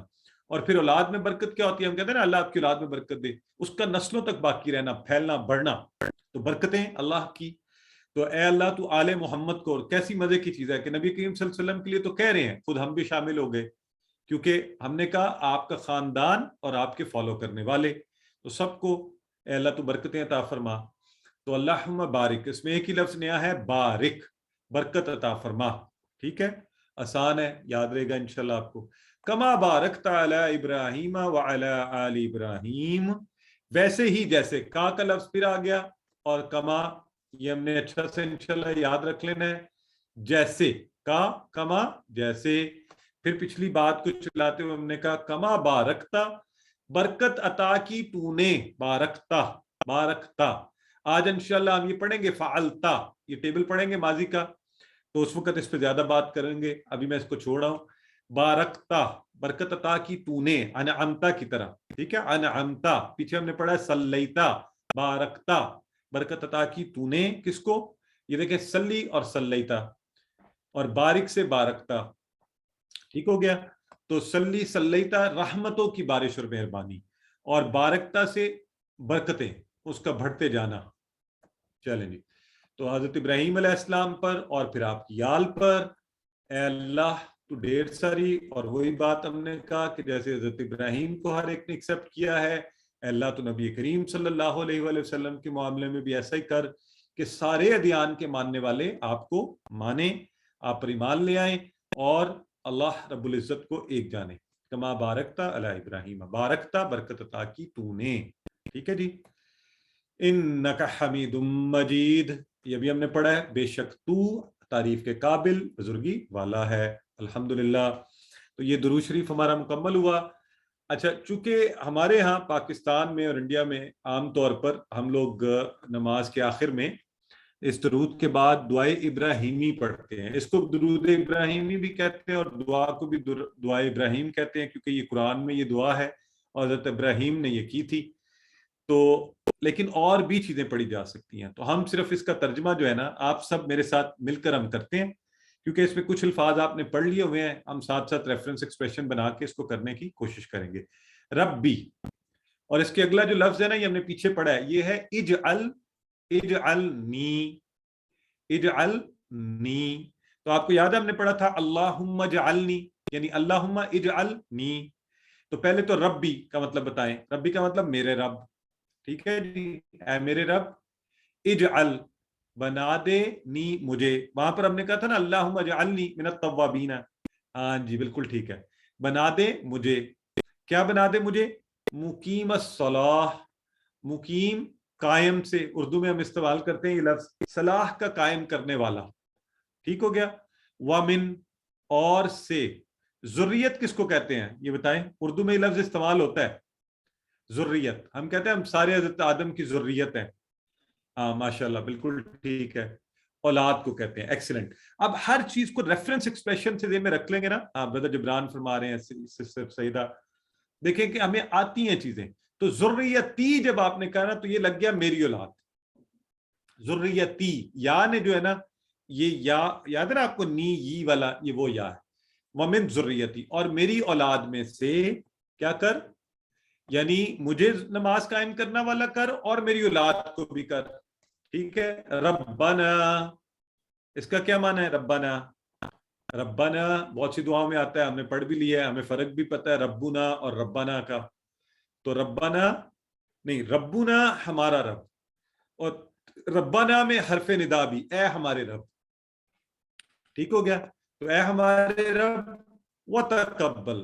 اور پھر اولاد میں برکت کیا ہوتی ہے؟ ہم کہتے ہیں نا اللہ آپ کی اولاد میں برکت دے، اس کا نسلوں تک باقی رہنا، پھیلنا، بڑھنا. تو برکتیں اللہ کی. تو اے اللہ تو آل محمد کو، اور کیسی مزے کی چیز ہے کہ نبی کریم صلی اللہ علیہ وسلم کے لیے تو کہہ رہے ہیں، خود ہم بھی شامل ہو گئے، کیونکہ ہم نے کہا آپ کا خاندان اور آپ کے فالو کرنے والے، تو سب کو اے اللہ تو برکتیں عطا فرما. تو اللہم بارک، اس میں ایک ہی لفظ نیا ہے، بارک، برکت عطا فرما. ٹھیک ہے، آسان ہے، یاد رہے گا انشاءاللہ آپ کو. کما بارکت علی ابراہیم وعلی آل ابراہیم، ویسے ہی جیسے. کا لفظ پھر آ گیا، اور کما یہ ہم نے اچھا سے انشاءاللہ یاد رکھ لینا ہے. جیسے کا، کما جیسے. پھر پچھلی بات کو چلاتے ہوئے ہم نے کہا کما بارکتا، برکت عطا کی تو نے، بارکتا، بارکتا. آج انشاءاللہ ہم یہ پڑھیں گے فعلتا، یہ ٹیبل پڑھیں گے ماضی کا، تو اس وقت اس پہ زیادہ بات کریں گے، ابھی میں اس کو چھوڑ رہا ہوں. بارکتا، برکت عطا کی تو نے، انعمتا کی طرح. ٹھیک ہے، انعمتا. پیچھے ہم نے پڑھا ہے صلیتا، بارکتا، برکت عطا کی تو نے. کس کو؟ یہ دیکھیں، سلی اور صلیتا، اور بارک سے بارکتا. ٹھیک ہو گیا. تو سلی صلیتا رحمتوں کی بارش اور مہربانی، اور بارکتا سے برکتیں، اس کا بڑھتے جانا. چلیں جی. تو حضرت ابراہیم علیہ السلام پر اور پھر آپ کی آل پر اے اللہ تو ڈھیر ساری. اور وہی بات ہم نے کہا کہ جیسے حضرت ابراہیم کو ہر ایک نے ایکسپٹ کیا ہے، اے اللہ تو نبی کریم صلی اللہ علیہ وآلہ وسلم کے معاملے میں بھی ایسا ہی کر کہ سارے ادیان کے ماننے والے آپ کو مانیں، آپ پر ایمان لے آئیں، اور اللہ رب العزت کو ایک جانے. کما بارکتا علی ابراہیم، بارکتا، برکت عطا کی تو نے. ٹھیک ہے جی. انک حمید مجید، یہ بھی ہم نے پڑھا ہے، بے شک تو تعریف کے قابل، بزرگی والا ہے. الحمدللہ. تو یہ درود شریف ہمارا مکمل ہوا. اچھا، چونکہ ہمارے ہاں پاکستان میں اور انڈیا میں عام طور پر ہم لوگ نماز کے آخر میں اس درود کے بعد دعائے ابراہیمی پڑھتے ہیں. اس کو درود ابراہیمی بھی کہتے ہیں، اور دعا کو بھی دعائے ابراہیم کہتے ہیں، کیونکہ یہ قرآن میں یہ دعا ہے اور حضرت ابراہیم نے یہ کی تھی. تو لیکن اور بھی چیزیں پڑھی جا سکتی ہیں. تو ہم صرف اس کا ترجمہ جو ہے نا، آپ سب میرے ساتھ مل کر ہم کرتے ہیں، کیونکہ اس میں کچھ الفاظ آپ نے پڑھ لیے ہوئے ہیں. ہم ساتھ ساتھ ریفرنس ایکسپریشن بنا کے اس کو کرنے کی کوشش کریں گے. ربی، اور اس کے اگلا جو لفظ ہے نا، یہ ہم نے پیچھے پڑھا ہے، یہ ہے اجعل، اجعلنی، اجعلنی. تو آپ کو یاد ہے ہم نے پڑھا تھا اللہم اجعلنی، یعنی اللہم اجعلنی. تو پہلے تو ربی کا مطلب بتائیں. ربی کا مطلب میرے رب. ٹھیک ہے جی، اے میرے رب. اجعل، بنا دے، نی، مجھے. وہاں پر ہم نے کہا تھا نا اللہم اجعلنی من التوابین. ہاں جی، بالکل ٹھیک ہے. بنا دے مجھے. کیا بنا دے مجھے؟ مقیم الصلاح، مقیم، قائم سے اردو میں ہم استعمال کرتے ہیں یہ لفظ، صلاح کا قائم کرنے والا. ٹھیک ہو گیا. ومن، اور سے. ذریت کس کو کہتے ہیں یہ بتائیں؟ اردو میں یہ لفظ استعمال ہوتا ہے، ذریت. ہم کہتے ہیں ہم سارے حضرت آدم کی ذریت ہیں. ہاں ماشاءاللہ، بالکل ٹھیک ہے. اولاد کو کہتے ہیں. ایکسلنٹ. اب ہر چیز کو ریفرنس ایکسپریشن سے ذہن میں رکھ لیں گے نا. ہاں برادر جبران فرما رہے ہیں، سسٹر سعیدہ، دیکھیں کہ ہمیں آتی ہیں چیزیں. تو ذریتی جب آپ نے کہا نا، تو یہ لگ گیا میری اولاد. ذریتی، یا نے جو ہے نا، یہ یا یاد ہے نا آپ کو، نی ی والا، یہ وہ یا ہے. ومن ذریتی، اور میری اولاد میں سے کیا کر، یعنی مجھے نماز قائم کرنا والا کر، اور میری اولاد کو بھی کر. ٹھیک ہے. ربنا، اس کا کیا معنی ہے ربنا؟ ربنا بہت سی دعاؤں میں آتا ہے، ہم نے پڑھ بھی لیا ہے، ہمیں فرق بھی پتہ ہے ربنا اور ربنا کا. تو ربنا نہیں، ربنا ہمارا رب، اور ربنا میں حرف ندا بھی، اے ہمارے رب. ٹھیک ہو گیا. تو اے ہمارے رب وتقبل،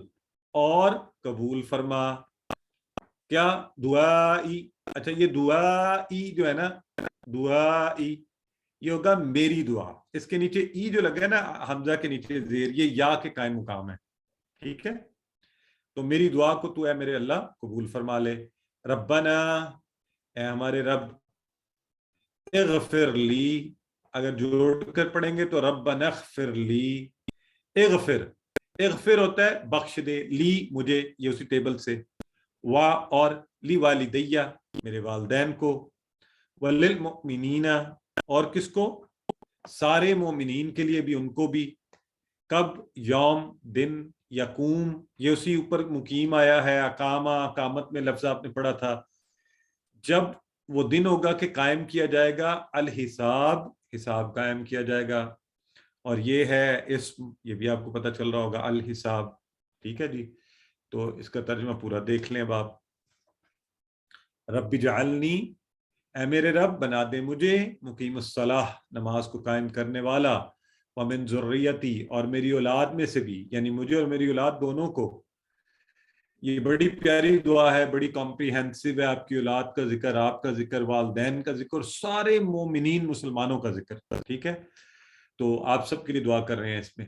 اور قبول فرما. کیا؟ دعائی. اچھا یہ دعائی جو ہے نا، دعائی یہ ہوگا میری دعا. اس کے نیچے ای جو لگا ہے نا حمزہ کے نیچے زیر، یہ یا کے قائم مقام ہے. ٹھیک ہے، تو میری دعا کو تو اے میرے اللہ قبول فرما لے. ربنا، اے ہمارے رب، اغفر لی، اگر جوڑ کر پڑھیں گے تو ربنا اغفر لی. اغفر، اغفر ہوتا ہے بخش دے، لی مجھے، یہ اسی ٹیبل سے، وا اور لی والدیہ میرے والدین کو، وللمؤمنین اور کس کو؟ سارے مومنین کے لیے بھی، ان کو بھی. کب؟ یوم دن، یقوم یہ اسی اوپر مقیم آیا ہے، اقامہ اقامت میں لفظ آپ نے پڑھا تھا. جب وہ دن ہوگا کہ قائم کیا جائے گا الحساب، حساب قائم کیا جائے گا. اور یہ ہے اسم، یہ بھی آپ کو پتہ چل رہا ہوگا، الحساب. ٹھیک ہے جی، تو اس کا ترجمہ پورا دیکھ لیں اب آپ. رب اجعلنی، اے میرے رب بنا دے مجھے، مقیم الصلاح نماز کو قائم کرنے والا، ومن ذریتی اور میری اولاد میں سے بھی، یعنی مجھے اور میری اولاد دونوں کو. یہ بڑی پیاری دعا ہے، بڑی کمپریہنسو ہے. آپ کی اولاد کا ذکر، آپ کا ذکر، والدین کا ذکر، سارے مومنین مسلمانوں کا ذکر. ٹھیک ہے، تو آپ سب کے لیے دعا کر رہے ہیں اس میں.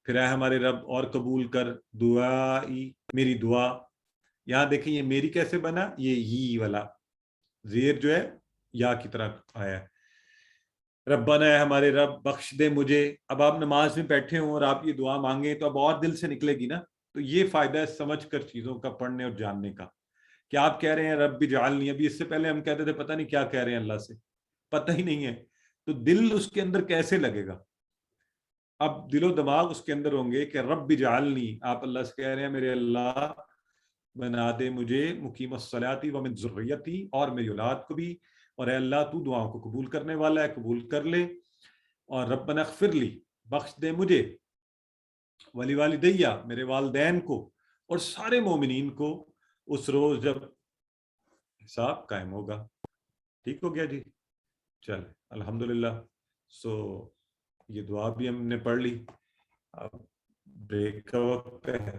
پھر اے ہمارے رب اور قبول کر دعائی، میری دعا. یہاں دیکھیں یہ میری کیسے بنا، یہ والا زیر جو ہے یا کی طرح آیا ہے. ربنا ہے ہمارے رب بخش دے مجھے. اب آپ نماز میں بیٹھے ہوں اور آپ یہ دعا مانگیں تو اب اور دل سے نکلے گی نا. تو یہ فائدہ ہے سمجھ کر چیزوں کا پڑھنے اور جاننے کا. کہ آپ کہہ رہے ہیں رب اجعلنی، ابھی اس سے پہلے ہم کہتے تھے پتہ نہیں کیا کہہ رہے ہیں اللہ سے، پتہ ہی نہیں ہے. تو دل اس کے اندر کیسے لگے گا؟ اب دل و دماغ اس کے اندر ہوں گے کہ رب اجعلنی، آپ اللہ سے کہہ رہے ہیں میرے اللہ بنا دے مجھے مقیم الصلاۃ ومن ذریتی، اور میری اولاد کو بھی، اور اے اللہ تو دعاؤں کو قبول کرنے والا ہے، قبول کر لے. اور ربنا اغفر لی، بخش دے مجھے، ولی والدیہ میرے والدین کو، اور سارے مومنین کو اس روز جب حساب قائم ہوگا. ٹھیک ہو گیا جی، چل الحمدللہ. سو یہ دعا بھی ہم نے پڑھ لی. اب بریک کا وقت ہے.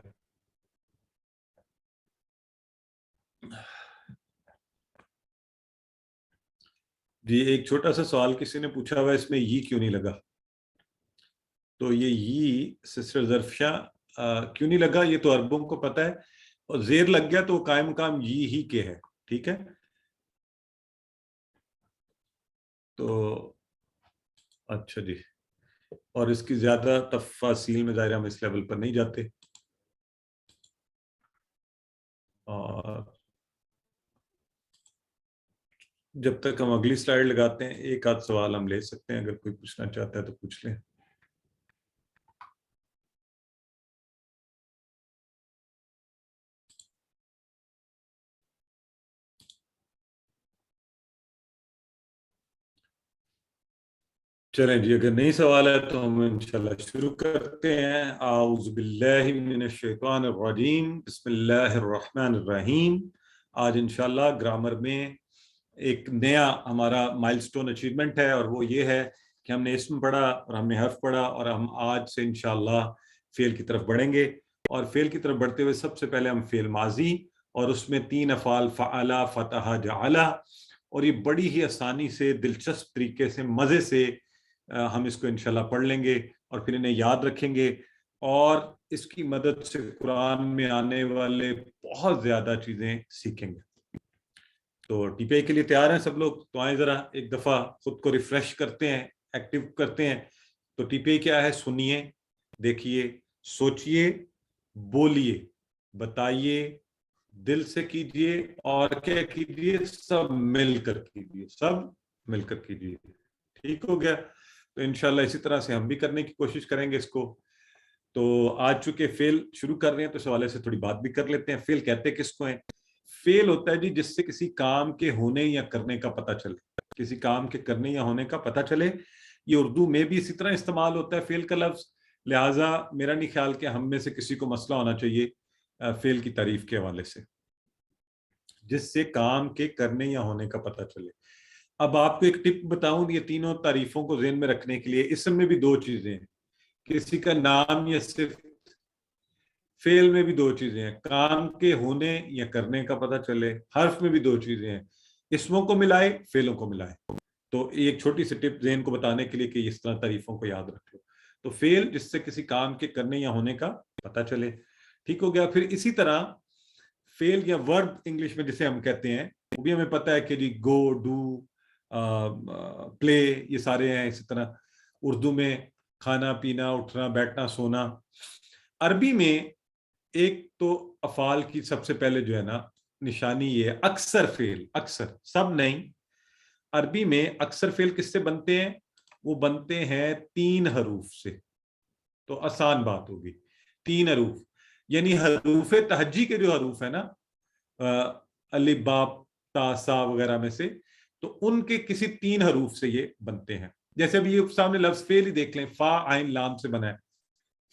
جی ایک چھوٹا سا سوال کسی نے پوچھا ہوا، اس میں یہ کیوں نہیں لگا؟ تو یہ سسٹر ظرفشاہ کیوں نہیں لگا، یہ تو عربوں کو پتہ ہے. اور زیر لگ گیا تو قائم مقام یہ ہی کے ہے. ٹھیک ہے، تو اچھا جی. اور اس کی زیادہ تفاصیل میں ظاہر ہم اس لیول پر نہیں جاتے. اور جب تک ہم اگلی سلائیڈ لگاتے ہیں ایک آدھ سوال ہم لے سکتے ہیں، اگر کوئی پوچھنا چاہتا ہے تو پوچھ لیں. چلیں جی، اگر نہیں سوال ہے تو ہم انشاءاللہ شروع کرتے ہیں. اعوذ باللہ من الشیطان الرجیم، بسم اللہ الرحمن الرحیم. آج انشاءاللہ گرامر میں ایک نیا ہمارا مائل سٹون اچیومنٹ ہے، اور وہ یہ ہے کہ ہم نے اسم پڑھا اور ہم نے حرف پڑھا، اور ہم آج سے انشاءاللہ فعل کی طرف بڑھیں گے. اور فعل کی طرف بڑھتے ہوئے سب سے پہلے ہم فعل ماضی، اور اس میں 3 افعال فعل، فتح، جعل، اور یہ بڑی ہی آسانی سے، دلچسپ طریقے سے، مزے سے ہم اس کو انشاءاللہ پڑھ لیں گے اور پھر انہیں یاد رکھیں گے، اور اس کی مدد سے قرآن میں آنے والے بہت زیادہ چیزیں سیکھیں گے. تو ٹی پی آئی کے لیے تیار ہیں سب لوگ؟ تو آئیں ذرا ایک دفعہ خود کو ریفریش کرتے ہیں، ایکٹیو کرتے ہیں. تو ٹی پی آئی کیا ہے؟ سنیے، دیکھیے، سوچئے، بولیے، بتائیے، دل سے کیجئے، اور کیا کیجئے؟ سب مل کر کیجئے، سب مل کر کیجئے. ٹھیک ہو گیا؟ تو انشاءاللہ اسی طرح سے ہم بھی کرنے کی کوشش کریں گے اس کو. تو آج چونکہ فعل شروع کر رہے ہیں تو اس حوالے سے تھوڑی بات بھی کر لیتے ہیں. فعل کہتے کس کو ہیں؟ فعل ہوتا ہے جی جس سے کسی کام کے ہونے یا کرنے کا پتہ چلے، کسی کام کے کرنے یا ہونے کا پتہ چلے. یہ اردو میں بھی اسی طرح استعمال ہوتا ہے فعل کا لفظ. لہٰذا میرا نہیں خیال کہ ہم میں سے کسی کو مسئلہ ہونا چاہیے فعل کی تعریف کے حوالے سے، جس سے کام کے کرنے یا ہونے کا پتہ چلے. اب آپ کو ایک ٹپ بتاؤں، یہ تینوں تعریفوں کو ذہن میں رکھنے کے لیے. اسم میں بھی 2 چیزیں ہیں. کسی کا نام یا صرف. فعل میں بھی دو چیزیں ہیں, کام کے ہونے یا کرنے کا پتہ چلے. حرف میں بھی دو چیزیں ہیں, اسموں کو ملائے, فعلوں کو ملائے. تو ایک چھوٹی سی ٹپ ذہن کو بتانے کے لیے کہ اس طرح تعریفوں کو یاد رکھ لو. تو فعل جس سے کسی کام کے کرنے یا ہونے کا پتہ چلے. ٹھیک ہو گیا. پھر اسی طرح فعل یا ورب انگلش میں جسے ہم کہتے ہیں, وہ بھی ہمیں پتہ ہے کہ جی گو, ڈو, پلے, یہ سارے ہیں. اسی طرح اردو میں کھانا پینا, اٹھنا بیٹھنا سونا. عربی میں ایک تو افعال کی سب سے پہلے جو ہے نا نشانی یہ ہے, اکثر فعل, اکثر, سب نہیں. عربی میں اکثر فعل کس سے بنتے ہیں؟ وہ بنتے ہیں 3 حروف سے. تو آسان بات ہوگی, 3 حروف, یعنی حروف تہجی کے جو حروف ہیں نا, الف با تا سا وغیرہ میں سے, تو ان کے کسی 3 حروف سے یہ بنتے ہیں. جیسے ابھی یہ سامنے لفظ فعل ہی دیکھ لیں, فا عین لام سے بنا ہے,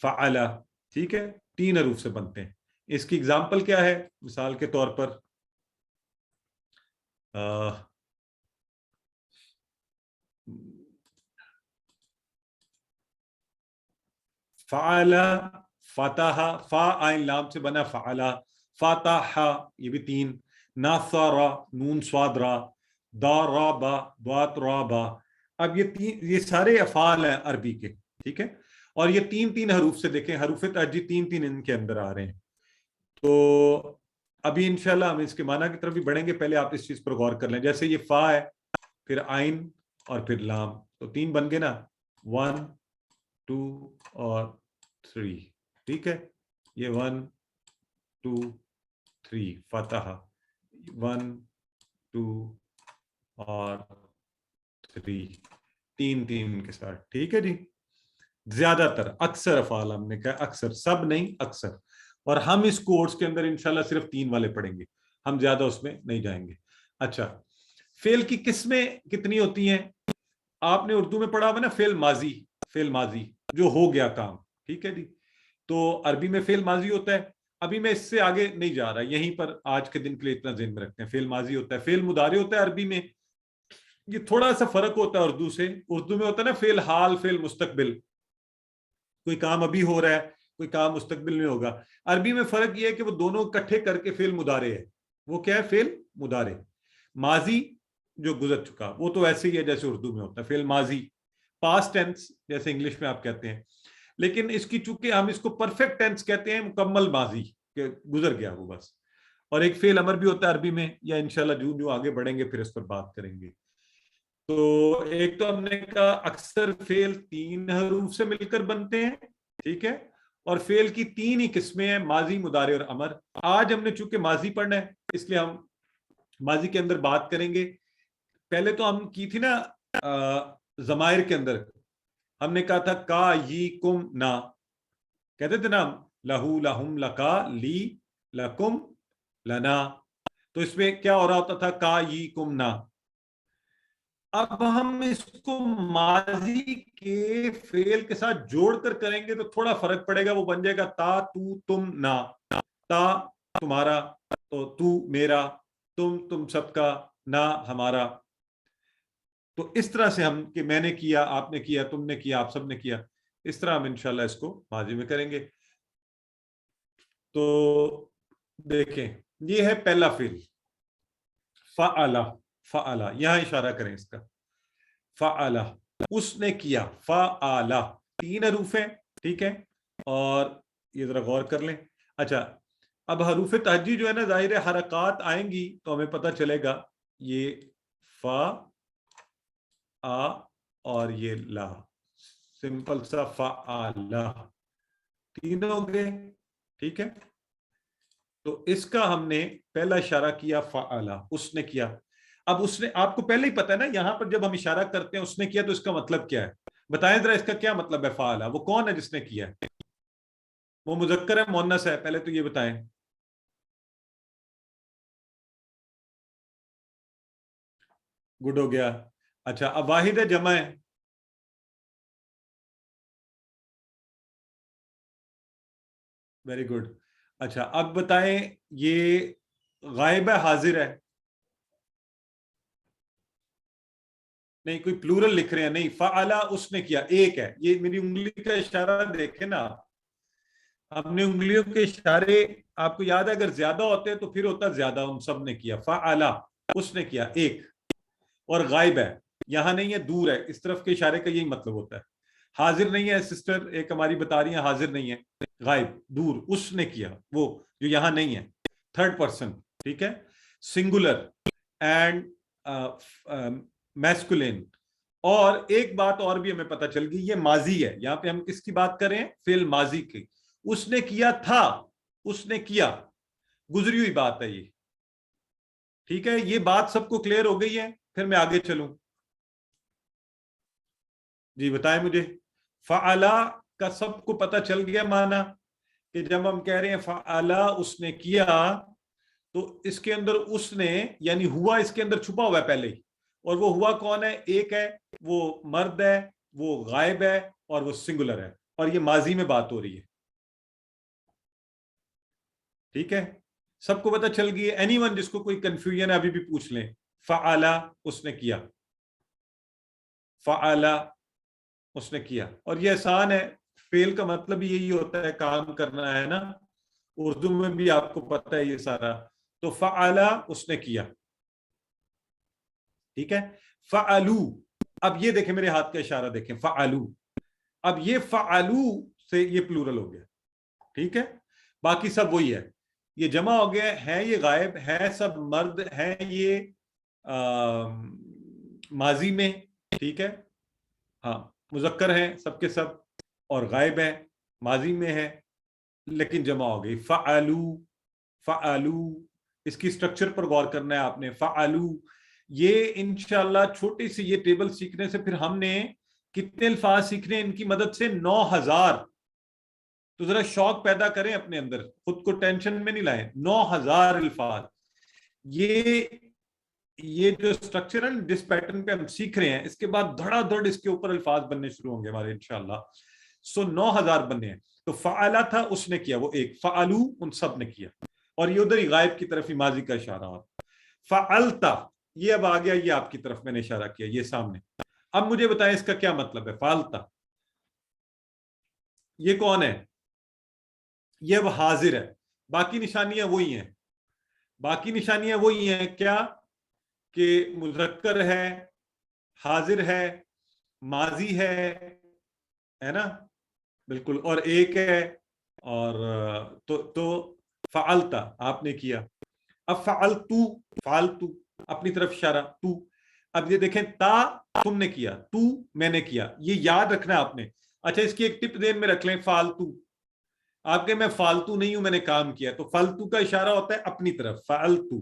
فعلا. ٹھیک ہے, 3 حروف سے بنتے ہیں. اس کی اگزامپل کیا ہے؟ مثال کے طور پر فعلا, فتح, فا عین لام سے بنا فعلا, فتح, یہ بھی 3. ناصر, نون صاد را, ضرب, ضاد را با. اب یہ سارے افعال ہیں عربی کے. ٹھیک ہے, اور یہ 3 حروف سے دیکھیں, حروف تہجی 3 ان کے اندر آ رہے ہیں. تو ابھی انشاءاللہ ہم اس کے معنی کی طرف بھی بڑھیں گے. پہلے آپ اس چیز پر غور کر لیں. جیسے یہ فا ہے, پھر عین اور پھر لام, تو 3 بن گئے نا, 1 2 اور 3. ٹھیک ہے, یہ 1 2 3 فتح, 1 2 اور 3, 3 کے ساتھ. ٹھیک ہے جی. زیادہ تر, اکثر افعال ہم نے کہا, اکثر, سب نہیں, اکثر. اور ہم اس کورس کے اندر انشاءاللہ صرف 3 والے پڑھیں گے, ہم زیادہ اس میں نہیں جائیں گے. اچھا, فعل کی قسمیں کتنی ہوتی ہیں؟ آپ نے اردو میں پڑھا ہوا نا فعل ماضی, فعل ماضی جو ہو گیا کام. ٹھیک ہے جی. تو عربی میں فعل ماضی ہوتا ہے. ابھی میں اس سے آگے نہیں جا رہا, یہیں پر آج کے دن کے لیے اتنا ذہن میں رکھتے ہیں. فعل ماضی ہوتا ہے. فعل مضارع ہوتا ہے عربی میں. یہ تھوڑا سا فرق ہوتا ہے اردو سے. اردو میں ہوتا ہے نا فعل حال, فعل مستقبل, کوئی کام ابھی ہو رہا ہے, کوئی کام مستقبل میں ہوگا. عربی میں فرق یہ ہے کہ وہ دونوں اکٹھے کر کے فعل مضارع ہے. وہ کیا ہے؟ فعل مضارع. ماضی جو گزر چکا, وہ تو ایسے ہی ہے جیسے اردو میں ہوتا ہے فعل ماضی. پاسٹ ٹینس جیسے انگلش میں آپ کہتے ہیں, لیکن اس کی چونکہ ہم اس کو پرفیکٹ ٹینس کہتے ہیں, مکمل ماضی, کہ گزر گیا وہ بس. اور ایک فعل امر بھی ہوتا ہے عربی میں, یا انشاءاللہ جو آگے بڑھیں گے پھر اس پر بات کریں گے. تو ایک تو ہم نے کہا اکثر فعل 3 حروف سے مل کر بنتے ہیں. ٹھیک ہے, اور فعل کی 3 ہی قسمیں ہیں, ماضی, مضارع اور امر. آج ہم نے چونکہ ماضی پڑھنا ہے, اس لیے ہم ماضی کے اندر بات کریں گے. پہلے تو ہم کی تھی نا ضمائر کے اندر, ہم نے کہا تھا کا, ی, کم, نا, کہتے تھے نا لہو, لہم, لکا, لی, لکم, لنا. تو اس میں کیا ہو رہا ہوتا تھا؟ کا, ی, کم, نا. اب ہم اس کو ماضی کے فعل کے ساتھ جوڑ کر کریں گے تو تھوڑا فرق پڑے گا. وہ بن جائے گا تا, تو, تم, نا. تا تمہارا, تو میرا, تم سب کا, نا ہمارا. تو اس طرح سے ہم, کہ میں نے کیا, آپ نے کیا, تم نے کیا, آپ سب نے کیا, اس طرح ہم انشاءاللہ اس کو ماضی میں کریں گے. تو دیکھیں, یہ ہے پہلا فعل فعلا. فعلا, یہاں اشارہ کریں اس کا. فعلا, اس نے کیا. فعلا 3 حروف ہیں. ٹھیک ہے, اور یہ ذرا غور کر لیں. اچھا, اب حروف تہجی جو ہے نا, ظاہر حرکات آئیں گی تو ہمیں پتہ چلے گا. یہ فا, آ, اور یہ لا, سمپل سا فعلا, 3 ہو گئے. ٹھیک ہے, تو اس کا ہم نے پہلا اشارہ کیا فعلا, اس نے کیا. اب اس نے, آپ کو پہلے ہی پتا ہے نا, یہاں پر جب ہم اشارہ کرتے ہیں اس نے کیا, تو اس کا مطلب کیا ہے؟ بتائیں ذرا, اس کا کیا مطلب ہے فعلا؟ وہ کون ہے جس نے کیا ہے؟ وہ مذکر ہے, مؤنث ہے؟ پہلے تو یہ بتائیں. گڈ ہو گیا. اچھا, اب واحد ہے, جمع ہے؟ Very good. اچھا, اب بتائیں, یہ غائب ہے, حاضر ہے؟ نہیں کوئی پلورل لکھ رہے ہیں, نہیں, فعلا اس نے کیا, ایک ہے, یہ میری انگلی کا اشارہ دیکھیں نا, ہم نے انگلیوں کے اشارے آپ کو یاد ہے اگر زیادہ ہوتے ہیں تو پھر ہوتا زیادہ, ان سب نے کیا, فعلا اس نے کیا, ایک, اور غائب ہے, یہاں نہیں ہے, دور ہے, اس طرف کے اشارے کا یہی مطلب ہوتا ہے. حاضر نہیں ہے, سسٹر ایک ہماری بتا رہی ہیں حاضر نہیں ہے, غائب, دور, اس نے کیا, وہ جو یہاں نہیں ہے, تھرڈ پرسن, ٹھیک ہے, سنگولر اینڈ میسکولین. اور ایک بات اور بھی ہمیں پتہ چل گئی, یہ ماضی ہے, یہاں پہ ہم کس کی بات کریں, فعل ماضی کی, اس نے کیا تھا, اس نے کیا, گزری ہوئی بات ہے یہ, ٹھیک ہے, یہ بات سب کو کلیئر ہو گئی ہے, پھر میں آگے چلوں, جی بتائیں مجھے. فعلا کا سب کو پتہ چل گیا معنی, کہ جب ہم کہہ رہے ہیں فعلا اس نے کیا, تو اس کے اندر اس نے یعنی ہوا, اس کے اندر چھپا ہوا ہے پہلے ہی, اور وہ ہوا کون ہے, ایک ہے, وہ مرد ہے, وہ غائب ہے, اور وہ سنگولر ہے, اور یہ ماضی میں بات ہو رہی ہے, ٹھیک ہے, سب کو پتہ چل گئی ہے. اینی ون جس کو کوئی کنفیوژن ہے ابھی بھی پوچھ لیں. فعلا اس نے کیا, فعلا اس نے کیا, اور یہ آسان ہے, فعل کا مطلب یہی ہوتا ہے کام کرنا ہے نا, اردو میں بھی آپ کو پتہ ہے یہ سارا. تو فعلا اس نے کیا, ٹھیک ہے. فعلو, اب یہ دیکھیں میرے ہاتھ کا اشارہ دیکھیں, فعلو, اب یہ فعلو سے یہ پلورل ہو گیا, ٹھیک ہے, باقی سب وہی ہے, یہ جمع ہو گیا ہے, یہ غائب ہے, سب مرد ہیں, یہ ماضی میں, ٹھیک ہے, ہاں مذکر ہیں سب کے سب, اور غائب ہیں, ماضی میں ہے, لیکن جمع ہو گئی. فعلو, فعلو, اس کی سٹرکچر پر غور کرنا ہے آپ نے. فعلو, یہ انشاءاللہ چھوٹی سی یہ ٹیبل سیکھنے سے پھر ہم نے کتنے الفاظ سیکھنے ان کی مدد سے, 9000. تو ذرا شوق پیدا کریں اپنے اندر, خود کو ٹینشن میں نہیں لائیں, 9000 الفاظ. یہ جو سٹرکچر ہے جس پیٹرن پہ ہم سیکھ رہے ہیں, اس کے بعد دھڑا دھڑ اس کے اوپر الفاظ بننے شروع ہوں گے ہمارے انشاءاللہ. سو 9000 بننے ہیں. تو فعلا تھا اس نے کیا, وہ ایک, فعلو ان سب نے کیا, اور یہ ادھر ہی غائب کی طرف ہی ماضی کا اشارہ ہوا. فعلتا, یہ اب آ گیا, یہ آپ کی طرف میں نے اشارہ کیا, یہ سامنے. اب مجھے بتائیں اس کا کیا مطلب ہے. فعلتا, یہ کون ہے, یہ اب حاضر ہے, باقی نشانیاں وہی ہیں, باقی نشانیاں وہی ہیں, کیا کہ مذکر ہے, حاضر ہے, ماضی ہے نا, بالکل, اور ایک ہے, اور تو فعلتا آپ نے کیا. اب فعلتو, فعلتو اپنی طرف اشارہ, تو. اب یہ دیکھیں, تا تم نے کیا, تو میں نے کیا, یہ یاد رکھنا ہے آپ نے. اچھا اس کی ایک ٹپ ذہن میں رکھ لیں, فالتو, آپ کہ میں فالتو نہیں ہوں, میں نے کام کیا, تو فالتو کا اشارہ ہوتا ہے اپنی طرف, فعلتو,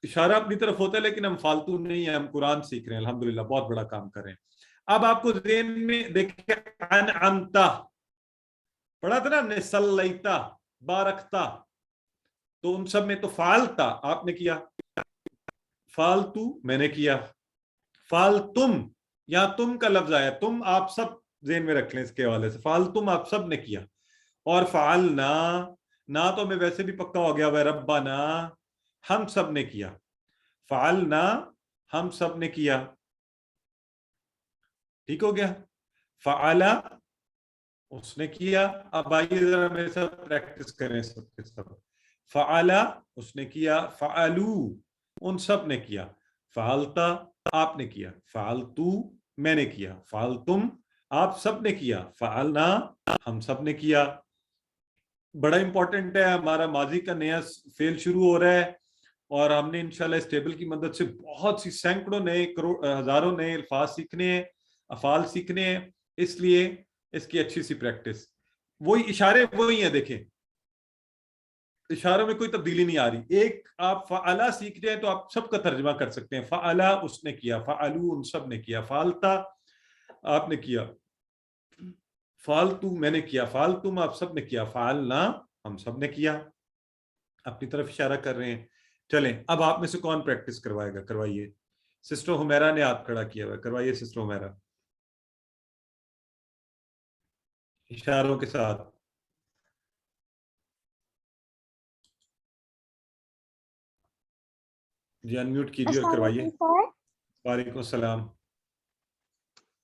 اشارہ اپنی طرف ہوتا ہے, لیکن ہم فالتو نہیں ہیں, ہم قرآن سیکھ رہے ہیں الحمدللہ, بہت بڑا کام کر رہے ہیں. اب آپ کو ذہن میں دیکھیں, انعمتا پڑھا تھا نا ہم نے, صلیتا, بارکتا, تو ان سب میں تو فعلتا آپ نے کیا, فالتو میں نے کیا, فالتم, یا تم کا لفظ آیا, تم آپ سب ذہن میں رکھ لیں اس کے حوالے سے, فالتم آپ سب نے کیا. اور فعلنا, نہ تو میں ویسے بھی پکا ہو گیا, وہ ربنا ہم سب نے کیا, فعلنا ہم سب نے کیا, ٹھیک ہو گیا. فعلا اس نے کیا. اب آئیے ذرا میرے ساتھ پریکٹس کریں سب کے سب. فعلا اس نے کیا, فعلو ان سب نے کیا, فعلتا آپ نے کیا, فعلتو میں نے کیا, فعلتم آپ سب نے کیا, فعلنا ہم سب نے کیا. بڑا امپورٹنٹ ہے, ہمارا ماضی کا نیا فعل شروع ہو رہا ہے, اور ہم نے انشاءاللہ اس ٹیبل کی مدد سے بہت سی سینکڑوں نئے, ہزاروں نئے الفاظ سیکھنے ہیں, افعال سیکھنے ہیں, اس لیے اس کی اچھی سی پریکٹس. وہی اشارے وہی ہیں, دیکھیں اشاروں میں کوئی تبدیلی نہیں آ رہی. ایک آپ فعلا سیکھ جائیں تو آپ سب کا ترجمہ کر سکتے ہیں, فعلا اس نے کیا, فعلو ان سب نے کیا, فعلتا آپ نے کیا, فالتو میں نے کیا, فالتم آپ سب نے کیا, فعلنا ہم سب نے کیا. اپنی طرف اشارہ کر رہے ہیں. چلیں اب آپ میں سے کون پریکٹس کروائے گا, کروائیے. سسٹر حمیرہ نے ہاتھ کھڑا کیا ہوا ہے, کروائیے سسٹر حمیرہ اشاروں کے ساتھ. جی انمیوٹ کیجیے اور کروائیے. وعلیکم السلام.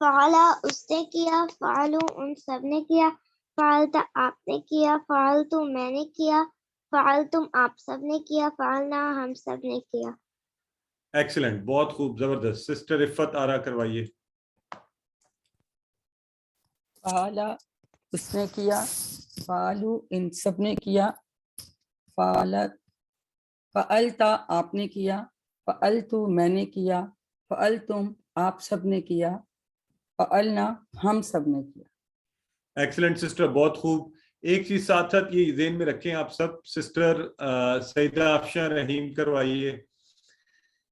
فعلا اس نے کیا، فعلو ان سب نے کیا، فعلتا آپ نے کیا، فعلتو میں نے کیا، فعلتم آپ سب نے کیا، فعلنا ہم سب نے کیا. ایکسلنٹ، بہت خوب، زبردست. سسٹر عفت آرا کروائیے. فعلا اس نے کیا، فعلو ان سب نے کیا، فعلت فعلتا آپ نے کیا، فعلتو میں نے کیا، فعلتم آپ سب نے کیا، فعلنا ہم سب نے کیا. ایکسلنٹ سسٹر، بہت خوب. ایک چیز ساتھ ساتھ یہ ذہن میں رکھیں آپ سب. سسٹر سیدہ افشاں رحیم کروائیے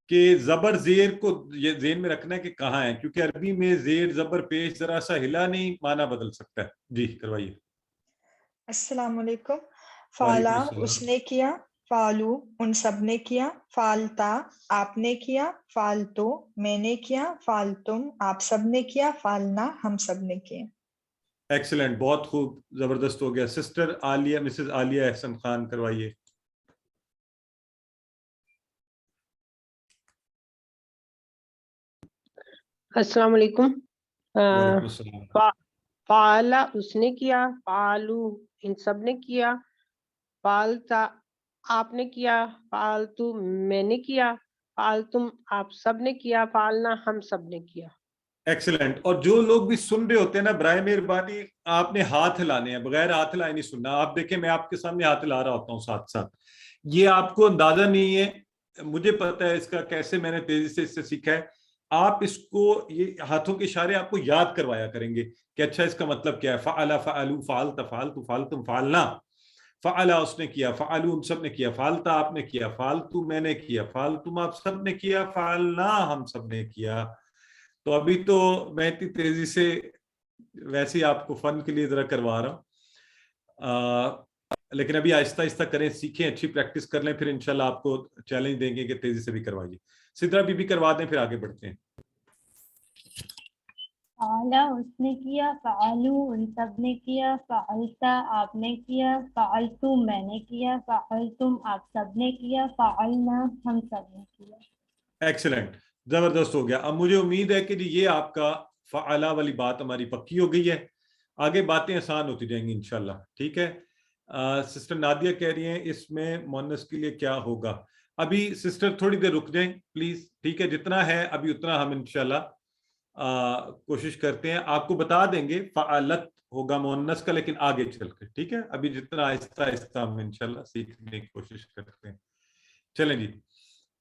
کہ زبر زیر کو یہ ذہن میں رکھنا ہے کہ کہاں ہے، کیونکہ عربی میں زیر زبر پیش ذرا سا ہلا نہیں معنی بدل سکتا ہے. جی کروائیے. السلام علیکم. وعلیکم فعلا السلام. اس نے کیا، فعلو ان سب نے کیا، فعلتا آپ نے کیا، فعلتو میں نے کیا، فعلتم آپ سب نے کیا، فعلنا ہم سب نے کیا. ایکسلنٹ، بہت خوب، زبردست ہو گیا. سسٹر عالیہ، مسز عالیہ احسن خان کروائیے. السلام علیکم. وعلیکم السلام. فعلا اس نے کیا، فعلو ان سب نے کیا، فعلتا آپ نے کیا، فعلتو میں نے کیا، فعلتم آپ سب نے کیا، فعلنا ہم سب نے کیا. ایکسلنٹ. اور جو لوگ بھی سن رہے ہوتے ہیں نا، برائے مہربانی آپ نے ہاتھ ہلانے ہیں، بغیر ہاتھ ہلائے نہیں سننا. آپ دیکھیں میں آپ کے سامنے ہاتھ ہلا رہا ہوتا ہوں ساتھ ساتھ، یہ آپ کو اندازہ نہیں ہے، مجھے پتا ہے اس کا کیسے میں نے تیزی سے اس سے سیکھا ہے. آپ اس کو یہ ہاتھوں کے اشارے آپ کو یاد کروایا کریں گے کہ اچھا اس کا مطلب کیا ہے. فعلا فعلو فعلت فعلتو فعلتم فعلنا. فعلا اس نے کیا، فعلو ان سب نے کیا، فعلتا آپ نے کیا، فعلتو میں نے کیا، فعلتم آپ سب نے کیا، فعلنا ہم سب نے کیا. تو ابھی تو میں اتنی تیزی سے ویسے ہی آپ کو فن کے لیے ذرا کروا رہا ہوں، لیکن ابھی آہستہ آہستہ کریں، سیکھیں، اچھی پریکٹس کر لیں، پھر انشاءاللہ آپ کو چیلنج دیں گے کہ تیزی سے بھی کروائیے. سدرا بی کروا دیں، پھر آگے بڑھتے ہیں. فعلا اس نے کیا، فعلو ان سب نے کیا، فعلتا آپ نے کیا، فعلتو میں نے کیا، فعلتم آپ سب نے کیا، فعلنا ہم سب نے کیا. ایکسلنٹ، زبردست ہو گیا. اب مجھے امید ہے کہ جی یہ آپ کا فعلا والی بات ہماری پکی ہو گئی ہے، آگے باتیں آسان ہوتی جائیں گی انشاءاللہ. ٹھیک ہے. سسٹر نادیہ کہہ رہی ہیں اس میں مؤنث کے لیے کیا ہوگا. ابھی سسٹر تھوڑی دیر رک جائیں پلیز. ٹھیک ہے، جتنا ہے ابھی اتنا ہم انشاءاللہ کوشش کرتے ہیں. آپ کو بتا دیں گے فعلت ہوگا مؤنث کا، لیکن آگے چل کے. ٹھیک ہے، ابھی جتنا آہستہ آہستہ ہم انشاءاللہ سیکھنے کی کوشش کرتے ہیں. چلیں جی،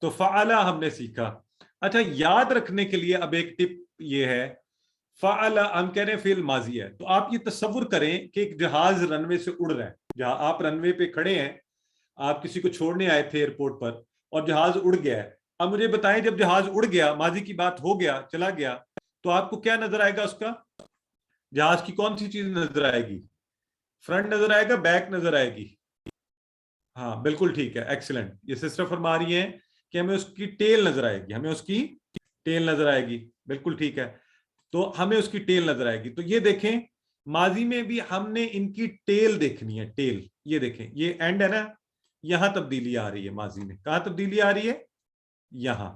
تو فعلا ہم نے سیکھا. اچھا، یاد رکھنے کے لیے اب ایک ٹپ یہ ہے، فعلا ہم کہہ رہے ہیں فعل ماضی ہے، تو آپ یہ تصور کریں کہ ایک جہاز رن وے سے اڑ رہا ہے. جہاں آپ رن وے پہ کھڑے ہیں، آپ کسی کو چھوڑنے آئے تھے ایئرپورٹ پر اور جہاز اڑ گیا ہے. اب مجھے بتائیں جب جہاز اڑ گیا، ماضی کی بات ہو گیا، چلا گیا، تو آپ کو کیا نظر آئے گا؟ اس کا جہاز کی کون سی چیز نظر آئے گی؟ فرنٹ نظر آئے گا، بیک نظر آئے گی؟ ہاں بالکل ٹھیک ہے، ایکسلنٹ. یہ سسٹر فرما رہی ہیں کہ ہمیں اس کی ٹیل نظر آئے گی، ہمیں اس کی ٹیل نظر آئے گی. بالکل ٹھیک ہے، تو ہمیں اس کی ٹیل نظر آئے گی. تو یہ دیکھیں ماضی میں بھی ہم نے ان کی ٹیل دیکھنی ہے. ٹیل، یہ دیکھیں یہ اینڈ ہے نا، یہاں تبدیلی آ رہی ہے. ماضی میں کہاں تبدیلی آ رہی ہے؟ یہاں.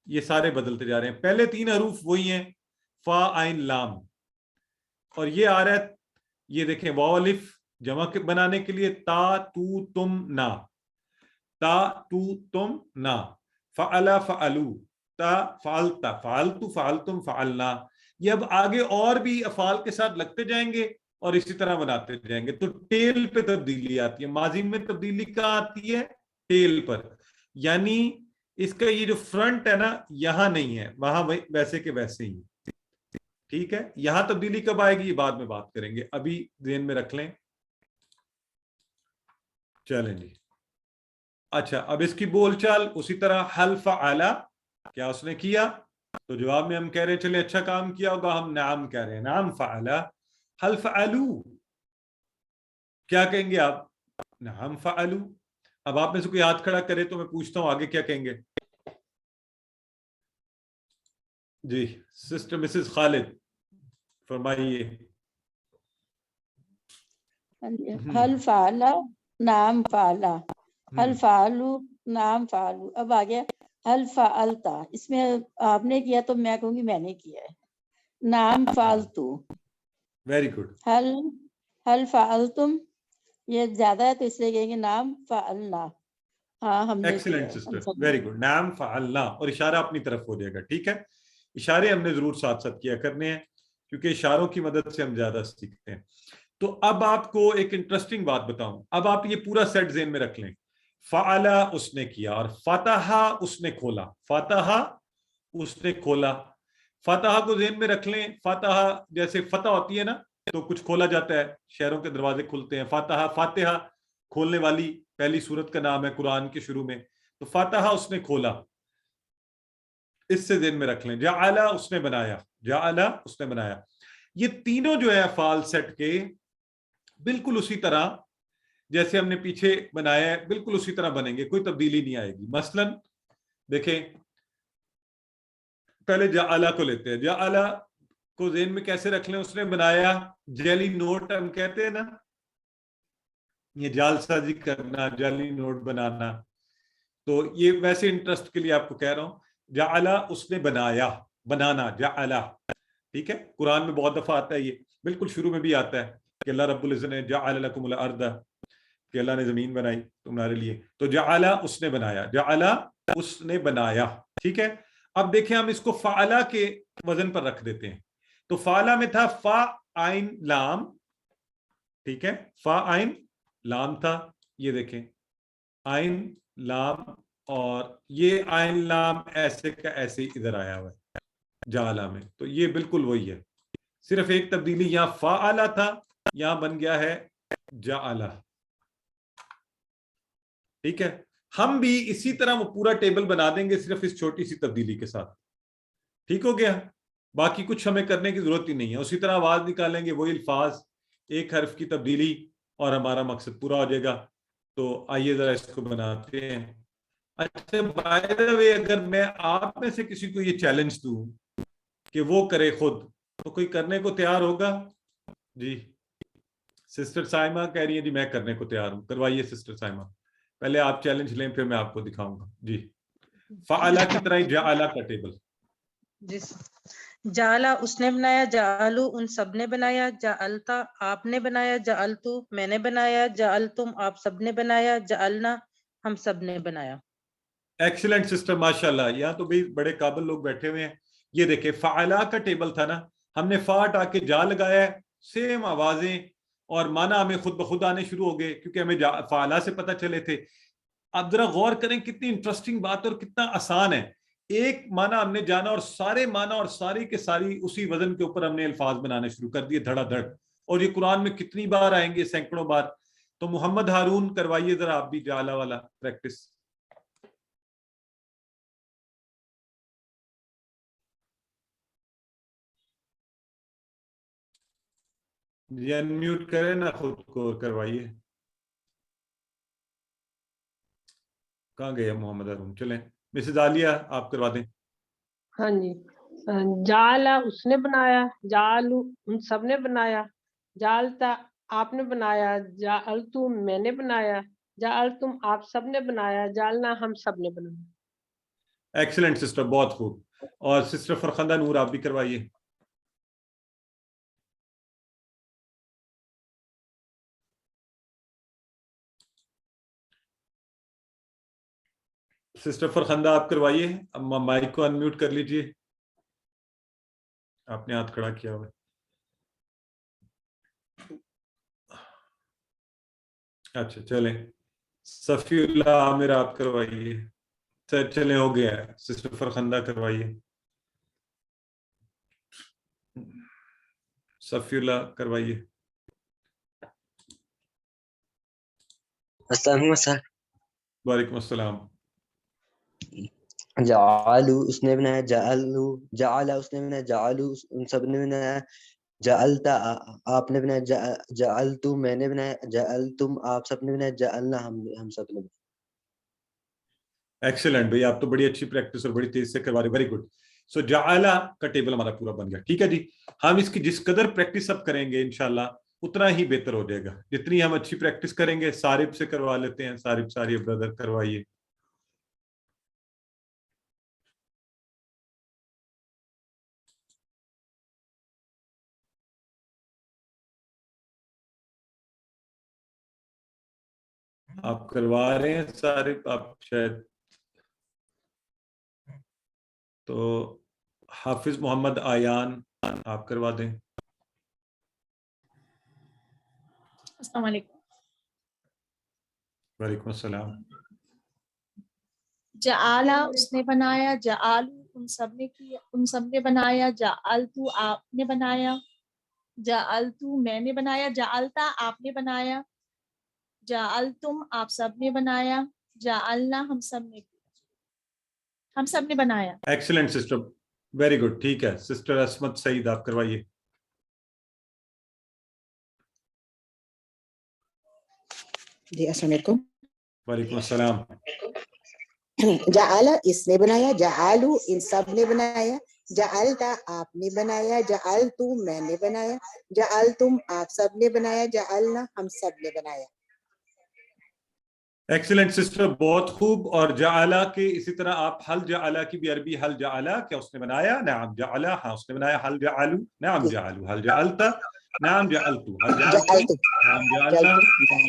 یہ سارے بدلتے جا رہے ہیں. پہلے 3 حروف وہی ہیں، فا عین لام، اور یہ آ رہا ہے، یہ دیکھیں واو الف جمع بنانے کے لیے تا تو تم نا، تا تو تم نا، فعلا فعلو، تا فعلتا فعلتو فعلتم فعلنا. یہ اب آگے اور بھی افعال کے ساتھ لگتے جائیں گے اور اسی طرح بناتے جائیں گے. تو ٹیل پہ تبدیلی آتی ہے. ماضی میں تبدیلی کہاں آتی ہے؟ ٹیل پر. یعنی اس کا یہ جو فرنٹ ہے نا، یہاں نہیں ہے، وہاں ویسے کے ویسے ہی. ٹھیک ہے، یہاں تبدیلی کب آئے گی یہ بعد میں بات کریں گے، ابھی ذہن میں رکھ لیں. چلیں جی. اچھا، اب اس کی بول چال اسی طرح، حل فعلا کیا اس نے کیا؟ تو جواب میں ہم کہہ رہے ہیں چلے اچھا کام کیا ہوگا، ہم نعم کہہ رہے ہیں، نعم فعلا. حل فعلو کیا کہیں گے آپ؟ نعم فعلو. اب آپ میں سے کوئی ہاتھ کھڑا کرے تو میں پوچھتا ہوں آگے کیا کہیں گے. جی سسٹر مسز خالد فرمائیے. حل فعلا نام فعلا، حل فعلو نام فعلو. اب آ گیا حل فعلتا، اس میں آپ نے کیا تو میں کہوں گی میں نے کیا ہے. نام فعلتو. Very good. حل فعلتم یہ زیادہ ہے تو اس لیے کہیں گے نام فعلنا. ہاں ہم نے کیا ایکسلنٹ ہے. Sister, very good. نام فعلنا، اور اشارہ اپنی طرف ہو جائے گا. ٹھیک ہے، اشارے ہم نے ضرور ساتھ ساتھ کیا کرنے ہیں کیونکہ اشاروں کی مدد سے ہم زیادہ سیکھتے ہیں. تو اب آپ کو ایک انٹرسٹنگ بات بتاؤں. اب آپ یہ پورا سیٹ ذہن میں رکھ لیں. فعلا اس نے کیا، اور فتحا اس نے کھولا. فتحا اس نے کھولا. فتحا کو ذہن میں رکھ لیں. فتحا جیسے فتح ہوتی ہے نا تو کچھ کھولا جاتا ہے، شہروں کے دروازے کھلتے ہیں. فتحا فاتحہ کھولنے والی پہلی سورت کا نام ہے قرآن کے شروع میں. تو فتحا اس نے کھولا، اس سے ذہن میں رکھ لیں. جعل اس نے بنایا. جعل اس نے بنایا. یہ تینوں جو ہے افعال سیٹ کے بالکل اسی طرح جیسے ہم نے پیچھے بنایا ہے بالکل اسی طرح بنیں گے، کوئی تبدیلی نہیں آئے گی. مثلا دیکھیں پہلے جعل کو لیتے ہیں. جعل کو ذہن میں کیسے رکھ لیں؟ اس نے بنایا. جعلی نوٹ ہم کہتے ہیں نا، یہ جعل سازی کرنا، جعلی نوٹ بنانا. تو یہ ویسے انٹرسٹ کے لیے آپ کو کہہ رہا ہوں. جعل اس نے بنایا، بنانا جعل. ٹھیک ہے، قرآن میں بہت دفعہ آتا ہے، یہ بالکل شروع میں بھی آتا ہے کہ اللہ رب العزت نے جعل لکم الارض، کہ اللہ نے زمین بنائی تمہارے لیے. تو جعل اس نے بنایا. جعل اس نے بنایا. ٹھیک ہے، اب دیکھیں ہم اس کو فعلا کے وزن پر رکھ دیتے ہیں. تو فعلا میں تھا فا عین لام. ٹھیک ہے، فا عین لام تھا. یہ دیکھیں عین لام، اور یہ عین لام ایسے کا ایسے ہی ادھر آیا ہوا ہے جعلا میں. تو یہ بالکل وہی ہے، صرف ایک تبدیلی، یہاں فعلا تھا یہاں بن گیا ہے جعلا. ٹھیک ہے، ہم بھی اسی طرح وہ پورا ٹیبل بنا دیں گے صرف اس چھوٹی سی تبدیلی کے ساتھ. ٹھیک ہو گیا، باقی کچھ ہمیں کرنے کی ضرورت ہی نہیں ہے. اسی طرح آواز نکالیں گے، وہی الفاظ، ایک حرف کی تبدیلی، اور ہمارا مقصد پورا ہو جائے گا. تو آئیے ذرا اس کو بناتے ہیں. اچھا بائی دا وے، اگر میں آپ میں سے کسی کو یہ چیلنج دوں کہ وہ کرے خود، تو کوئی کرنے کو تیار ہوگا؟ جی سسٹر سائمہ کہہ رہی ہیں جی میں کرنے کو تیار ہوں. کروائیے سسٹر سائمہ، پہلے آپ چیلنج لیں پھر میں آپ کو دکھاؤں گا. جی فعلا کی طرح ہی جعلا کا ٹیبل. جی جعلا اس نے بنایا، جعلو ان سب نے بنایا، جعلتا آپ نے بنایا، جعلتو میں نے بنایا، جعلتم آپ سب نے بنایا، جعلنا ہم سب نے بنایا. ایکسیلنٹ سسٹر، ماشاءاللہ. یہاں تو بھی بڑے قابل لوگ بیٹھے ہوئے ہیں. یہ دیکھیں فعلا کا ٹیبل تھا نا، ہم نے فا ہٹا کے جا لگایا ہے. سیم آوازیں اور معنی ہمیں خود بخود آنے شروع ہو گئے کیونکہ ہمیں فعلا سے پتہ چلے تھے. اب ذرا غور کریں کتنی انٹرسٹنگ بات اور کتنا آسان ہے. ایک معنی ہم نے جانا اور سارے معنی اور ساری کے ساری اسی وزن کے اوپر ہم نے الفاظ بنانے شروع کر دیے دھڑا دھڑ. اور یہ قرآن میں کتنی بار آئیں گے؟ سینکڑوں بار. تو محمد ہارون کروائیے ذرا آپ بھی جعلا والا پریکٹس. جی انمیوٹ کریں نا خود کو، کروائیے. کہاں گئے محمد ہارون؟ چلیں مسز عالیہ آپ کروا دیں. ہاں جی. جعلا اس نے بنایا، جعلو ان سب نے بنایا، جعلتا آپ نے بنایا، جعلتو میں نے بنایا، جعلتم آپ سب نے بنایا، جعلنا ہم سب نے بنایا. ایکسلنٹ سسٹر، بہت خوب. اور سسٹر فرخندہ نور آپ بھی کروائیے. سسٹر فرخندہ آپ کروائیے. مائک کو انمیوٹ کر لیجئے، آپ نے ہاتھ کھڑا کیا ہوا ہے. اچھا چلیں صفی اللہ عامر آپ کروائیے. چلیں ہو گیا ہے. سسٹر فرخندہ کروائیے. صفی اللہ کروائیے. السلام علیکم سر. وعلیکم السلام. جعلو اس نے بنایا، جعلو جعل اس نے بنایا، جعلو ان سب نے بنایا، جعلتا آپ نے بنایا، جعلتو میں نے بنایا، جعلتم آپ سب نے بنایا، جعلنا ہم سب نے بنایا. ایکسلنٹ بھائی، آپ تو بڑی اچھی پریکٹس اور بڑی تیز سے کروا رہے. Very good. سو جعلا کا ٹیبل ہمارا پورا بن گیا. ٹھیک ہے جی، ہم اس کی جس قدر پریکٹس اب کریں گے انشاءاللہ اتنا ہی بہتر ہو جائے گا. جتنی ہم اچھی پریکٹس کریں گے. سارب سے کروا لیتے ہیں. سارب ساری بردر کروائیے. آپ کروا رہے ہیں سارے، آپ شاید تو حافظ محمد آیان آپ کروا دیں. السلام علیکم. وعلیکم السلام. جعالا اس نے بنایا، جعالو ان سب نے کیا، ان سب نے بنایا، جعلتو آپ نے بنایا، جعلتو میں نے بنایا، جعلتا آپ نے بنایا، جعلتم آپ سب نے بنایا، جعلنا ہم سب نے کیا، ہم سب نے بنایا. Excellent sister, very good. ٹھیک ہے سسٹر عصمت سعید آپ کروائیے. جی السلام علیکم. وعلیکم السلام. جعل اس نے بنایا، جعالو ان سب نے بنایا، جعلتا آپ نے بنایا، جعلتو میں نے بنایا، جعلتم آپ سب نے بنایا، جعلنا ہم سب نے بنایا. ایکسلنٹ سسٹر، بہت خوب. اور جعلا کے اسی طرح آپ حل جعلا کی بھی عربی حل جعلا، کیا اس نے بنایا؟ نعم جعلا، ہاں اس نے بنایا. حل جعلو، نعم جعلو. حل جعلتا، نعم جعلتو. حل جعلتم، نعم جعلنا.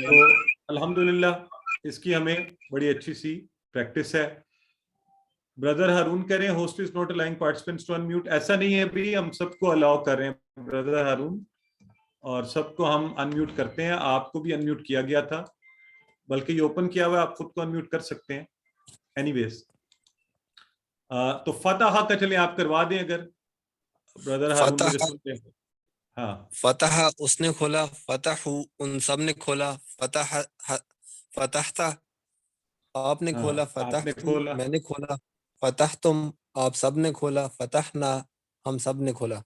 تو الحمدللہ اس کی ہمیں بڑی اچھی سی پریکٹس ہے. بردر ہارون کہہ رہے ہیں host is not allowing participants to unmute. ایسا نہیں ہے بھی، ہم سب کو الاؤ کر رہے ہیں بردر ہارون، اور سب کو ہم انمیوٹ کرتے ہیں. آپ کو بھی انمیوٹ کیا گیا تھا، بلکہ یہ اوپن کیا ہوا ہے، آپ خود کو انمیوٹ کر سکتے ہیں. اینی ویز تو فتح کا چلیں آپ کروا دیں اگر بردر ہارون مجھے سنتے ہیں. ہاں فتح اس نے کھولا، فتح ان سب نے کھولا، فتح فتحتا آپ نے کھولا، فتح میں نے کھولا، فتح تم آپ سب نے کھولا، فتحنا ہم سب نے کھولا.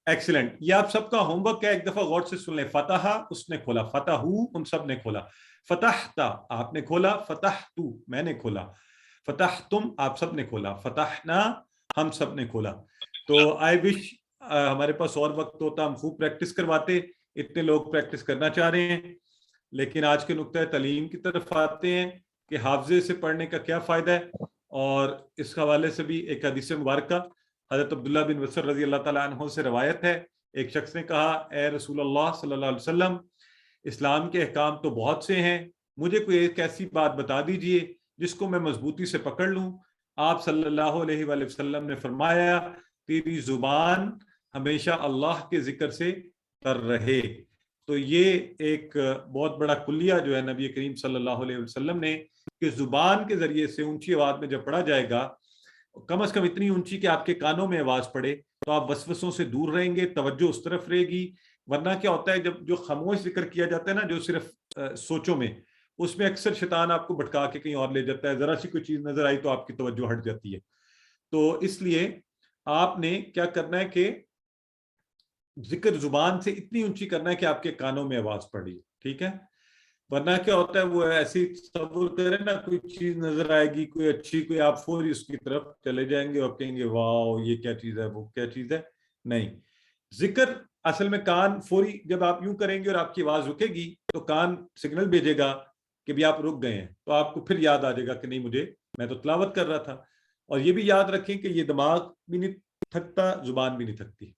ایکسیلنٹ. یہ آپ سب کا ہوم ورک ہے، ایک دفعہ غور سے سن لیں. فتح اس نے کھولا، فتح ان سب نے کھولا، فتحتا آپ نے کھولا، فتحتو میں نے کھولا، فتح تم آپ سب نے کھولا، فتحنا ہم سب نے کھولا. تو آئی وش ہمارے پاس اور وقت ہوتا، ہم خوب پریکٹس کرواتے. اتنے لوگ پریکٹس کرنا چاہ رہے ہیں، لیکن آج کے نقطۂ تعلیم کی طرف آتے ہیں کہ حافظے سے پڑھنے کا کیا فائدہ ہے. اور اس حوالے سے بھی ایک حدیث مبارکہ حضرت عبداللہ بن مسعود رضی اللہ تعالیٰ عنہ سے روایت ہے. ایک شخص نے کہا اے رسول اللہ صلی اللہ علیہ وسلم، اسلام کے احکام تو بہت سے ہیں، مجھے کوئی ایک ایسی بات بتا دیجئے جس کو میں مضبوطی سے پکڑ لوں. آپ صلی اللہ علیہ وآلہ وسلم نے فرمایا تیری زبان ہمیشہ اللہ کے ذکر سے تر رہے. تو یہ ایک بہت بڑا کلیہ جو ہے نبی کریم صلی اللہ علیہ وسلم نے، کہ زبان کے ذریعے سے اونچی آواز میں جب پڑھا جائے گا، کم از کم اتنی اونچی کہ آپ کے کانوں میں آواز پڑے، تو آپ وسوسوں سے دور رہیں گے، توجہ اس طرف رہے گی. ورنہ کیا ہوتا ہے جب جو خاموش ذکر کیا جاتا ہے نا، جو صرف سوچوں میں، اس میں اکثر شیطان آپ کو بھٹکا کے کہیں اور لے جاتا ہے. ذرا سی کوئی چیز نظر آئی تو آپ کی توجہ ہٹ جاتی ہے. تو اس لیے آپ نے کیا کرنا ہے کہ ذکر زبان سے اتنی اونچی کرنا ہے کہ آپ کے کانوں میں آواز پڑی. ٹھیک ہے؟ ورنہ کیا ہوتا ہے وہ ایسی تصور کریں نا، کوئی چیز نظر آئے گی کوئی اچھی، کوئی آپ فوری اس کی طرف چلے جائیں گے اور کہیں گے واو یہ کیا چیز ہے، وہ کیا چیز ہے. نہیں، ذکر اصل میں کان فوری جب آپ یوں کریں گے اور آپ کی آواز رکے گی تو کان سگنل بھیجے گا کہ بھی آپ رک گئے ہیں، تو آپ کو پھر یاد آ جائے گا کہ نہیں مجھے، میں تو تلاوت کر رہا تھا. اور یہ بھی یاد رکھیں کہ یہ دماغ بھی نہیں تھکتا، زبان بھی نہیں تھکتی.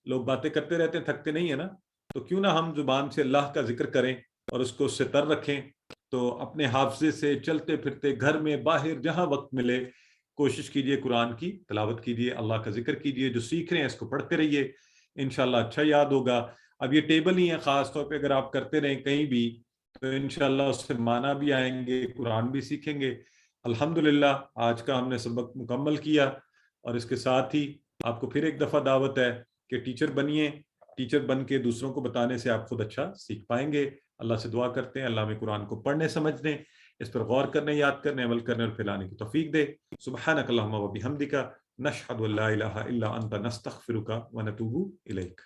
لوگ باتیں کرتے رہتے ہیں، تھکتے نہیں ہے نا. تو کیوں نہ ہم زبان سے اللہ کا ذکر کریں اور اس کو اس سے تر رکھیں. تو اپنے حافظے سے چلتے پھرتے گھر میں باہر جہاں وقت ملے کوشش کیجئے قرآن کی تلاوت کیجئے، اللہ کا ذکر کیجئے. جو سیکھ رہے ہیں اس کو پڑھتے رہیے، انشاءاللہ اچھا یاد ہوگا. اب یہ ٹیبل ہی ہے، خاص طور پہ اگر آپ کرتے رہیں کہیں بھی تو انشاءاللہ اس سے معنی بھی آئیں گے، قرآن بھی سیکھیں گے. الحمدللہ آج کا ہم نے سبق مکمل کیا. اور اس کے ساتھ ہی آپ کو پھر ایک دفعہ دعوت ہے کہ ٹیچر بنیے. ٹیچر بن کے دوسروں کو بتانے سے آپ خود اچھا سیکھ پائیں گے. اللہ سے دعا کرتے ہیں اللہ میں قرآن کو پڑھنے سمجھنے، اس پر غور کرنے، یاد کرنے، عمل کرنے اور پھیلانے کی توفیق دے. سبحانک اللہم و بحمدک، نشہد ان لا الہ الا انت، نستغفرک و نتوب الیک.